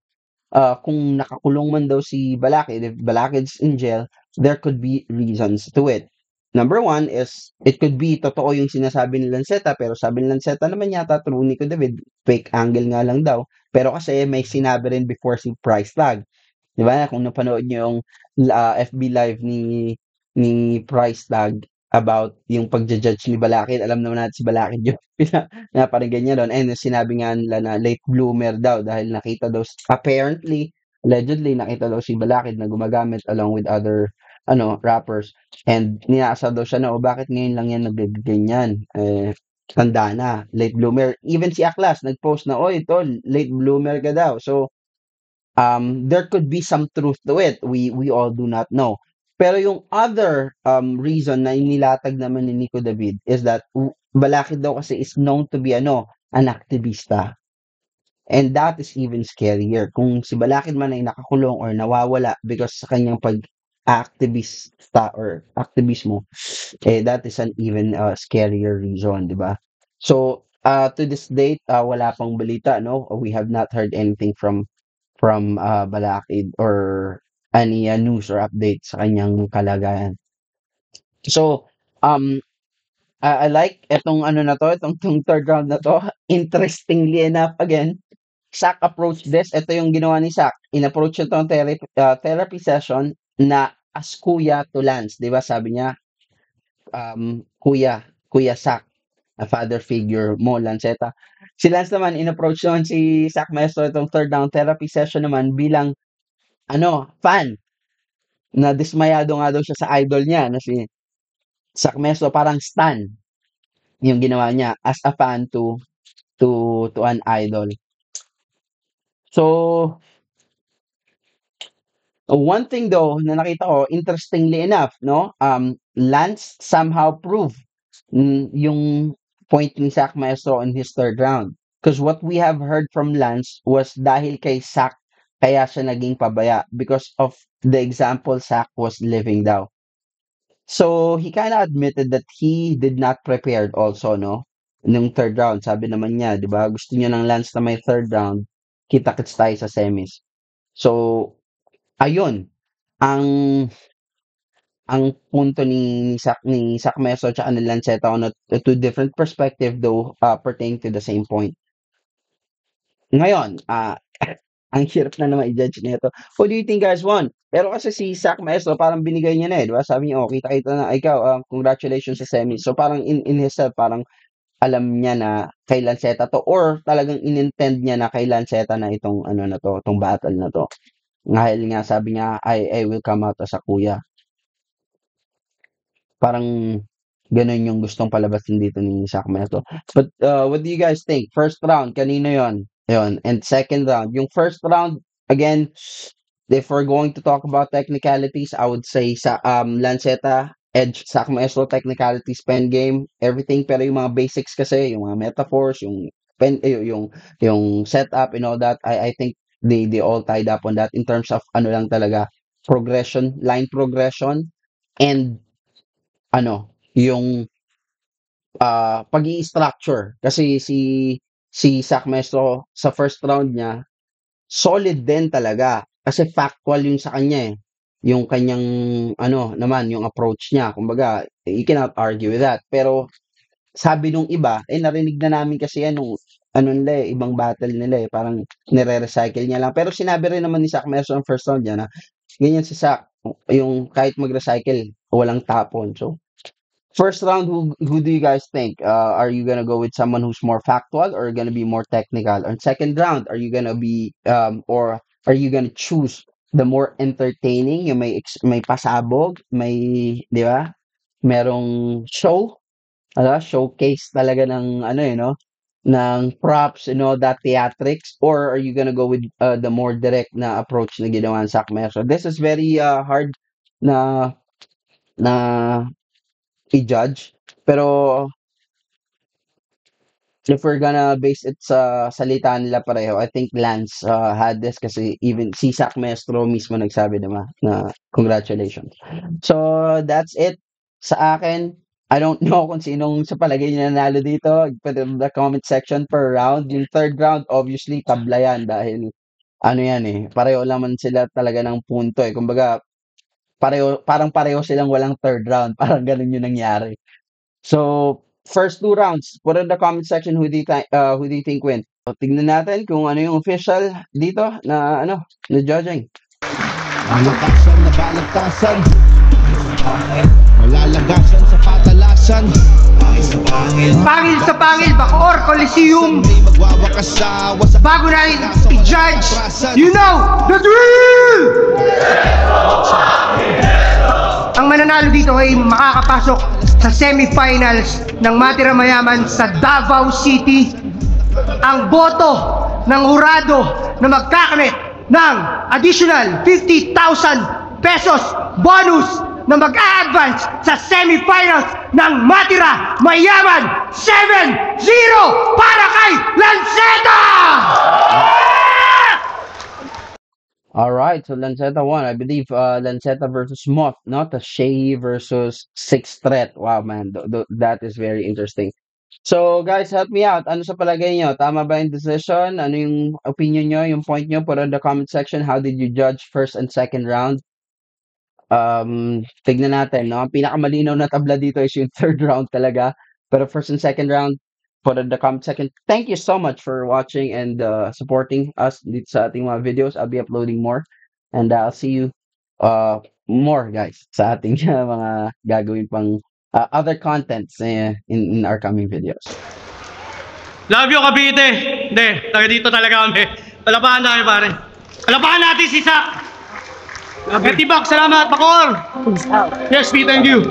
nakakulong man daw si Balakid, if Balakid's in jail, there could be reasons to it. Number one is, it could be totoo yung sinasabi ni Lanceta, pero sabi ni Lanceta naman yata through Nico David, fake angle nga lang daw. Pero kasi may sinabi rin before si Price Tag. Di ba? Kung napanood niyo yung FB Live ni Price Tag about yung pagja-judge ni Balakid, alam naman natin si Balakid yung pinaparinggan niya doon. And sinabi nga nila na late bloomer daw dahil nakita daw, apparently, allegedly, nakita daw si Balakid na gumagamit along with other rappers. And ninaasa daw siya na, bakit ngayon lang yan nagganyan? Tanda na, late bloomer. Even si Aklas, nag-post na, oy, tol, late bloomer ka daw. So, there could be some truth to it. We all do not know. Pero yung other reason na inilatag naman ni Nico David is that Balakid daw kasi is known to be an aktivista. And that is even scarier. Kung si Balakid man ay nakakulong or nawawala because sa kanyang pag-activista or aktivismo, that is an even scarier reason, di ba? So, to this date, wala pang balita, no? We have not heard anything from Balakid or any news or update sa kanyang kalagayan. So, I like etong na to, itong third round na to. Interestingly enough, again, Sak approached this. Ito yung ginawa ni Sak. In-approach ito ng therapy session na as kuya to Lance. Di ba sabi niya, kuya Sak, a father figure mo, Lanceta. Si Lance naman, in-approach naman si Sak Maestro itong third round therapy session naman bilang fan. Na dismayado nga daw siya sa idol niya na si Sak Maestro, parang stan yung ginawa niya as a fan to an idol. So, One thing though na nakita ko, interestingly enough, no, Lance somehow proved yung point ni Zach Maestro in his third round. Because what we have heard from Lance was dahil kay Zach, kaya siya naging pabaya because of the example Zach was living daw. So, he kind of admitted that he did not prepared also, no? Nung third round, sabi naman niya, di ba? Gusto niya ng Lance na may third round, kita-kits tayo sa semis. So, ayun, ang punto ni Zach Meso at ni Lanceta on a two different perspective though pertaining to the same point. Ngayon, ang hirap na naman i-judge nito. Who do you think guys won? Pero kasi si Zach Maestro parang binigay niya na eh, di ba? Sabi niya, oh, kita-kita na ikaw, congratulations sa semi. So parang in himself, parang alam niya na kay Lanceta to or talagang inintend niya na kay Lanceta na itong ano na to, itong battle na to. Dahil nga sabi niya, I will come out as a kuya. Parang ganun yung gustong palabasin dito ni Zach Maestro. But what do you guys think? First round, kanino yon? Yun. And second round. Yung first round, again, if we're going to talk about technicalities, I would say sa Lanceta, edge, Zach Maestro, technicalities, pen game, everything. Pero yung mga basics kasi, yung mga metaphors, yung pen, yung setup and all that, I think they all tied up on that in terms of ano lang talaga, progression, line progression, and ano, yung pag-i-structure. Kasi si Zach Maestro sa first round niya, solid din talaga. Kasi factual yung sa kanya eh. Yung kanyang, ano naman, yung approach niya. Kumbaga, you cannot argue with that. Pero, sabi nung iba, narinig na namin kasi yan nung, ano nila eh, ibang battle nila eh. Parang nire-recycle niya lang. Pero sinabi rin naman ni Zach Maestro ang first round niya na, ganyan si Zach, yung kahit mag-recycle, walang tapon. So, first round, who do you guys think? Are you gonna go with someone who's more factual or gonna be more technical? Or second round, are you gonna be or are you gonna choose the more entertaining, yung may pasabog, may, di ba? Merong show, showcase talaga ng ano no, ng props and all that theatrics, or are you gonna go with the more direct na approach na ginawa ng Zach Maestro? This is very hard na i-judge. Pero if we're gonna base it sa salita nila pareho, I think Lance had this kasi even si Zach Maestro mismo nagsabi naman na congratulations. So that's it sa akin. I don't know kung sinong sa palagay niya nanalo dito. Put it in the comment section per round. Yung third round, obviously, tabla yan dahil ano yan eh, pareho lang man sila talaga ng punto eh. Kumbaga, parang pareho silang walang third round. Parang ganun yung nangyari. So, first two rounds, put in the comment section who do you think win. So, tignan natin kung ano yung official dito na na judging. Balagtasan na balagtasan. Malalagasan sa patalasan. Pangil sa pangil, Bacoor Coliseum. Bago natin i-judge, you know the drill! Ang mananalo dito ay makakapasok sa semifinals ng Matira Mayaman sa Davao City. Ang boto ng hurado na magkakamit ng additional 50,000 pesos bonus na mag-a-advance sa semifinals ng Matira Mayaman 7-0 para kay Lanceta! Alright, so Lanceta won. I believe Lanceta versus Moth, not Shay versus Sixth Threat. Wow, man, that is very interesting. So, guys, help me out. Ano sa palagay nyo? Tama ba yung decision? Ano yung opinion nyo, yung point nyo? Put in the comment section. How did you judge first and second round? Tignan natin, no? Ang pinakamalinaw na tabla dito is yung third round talaga. Pero first and second round, put in the comment section. Thank you so much for watching and supporting us dito sa ating mga videos. I'll be uploading more. And I'll see you more, guys, sa ating mga gagawin pang other contents in our coming videos. Love you, Cavite! Hindi, taga dito talaga kami. Palabahan namin, pare. Palabahan natin si Zach! Tibak, salamat, Bacoor! Yes, thank you!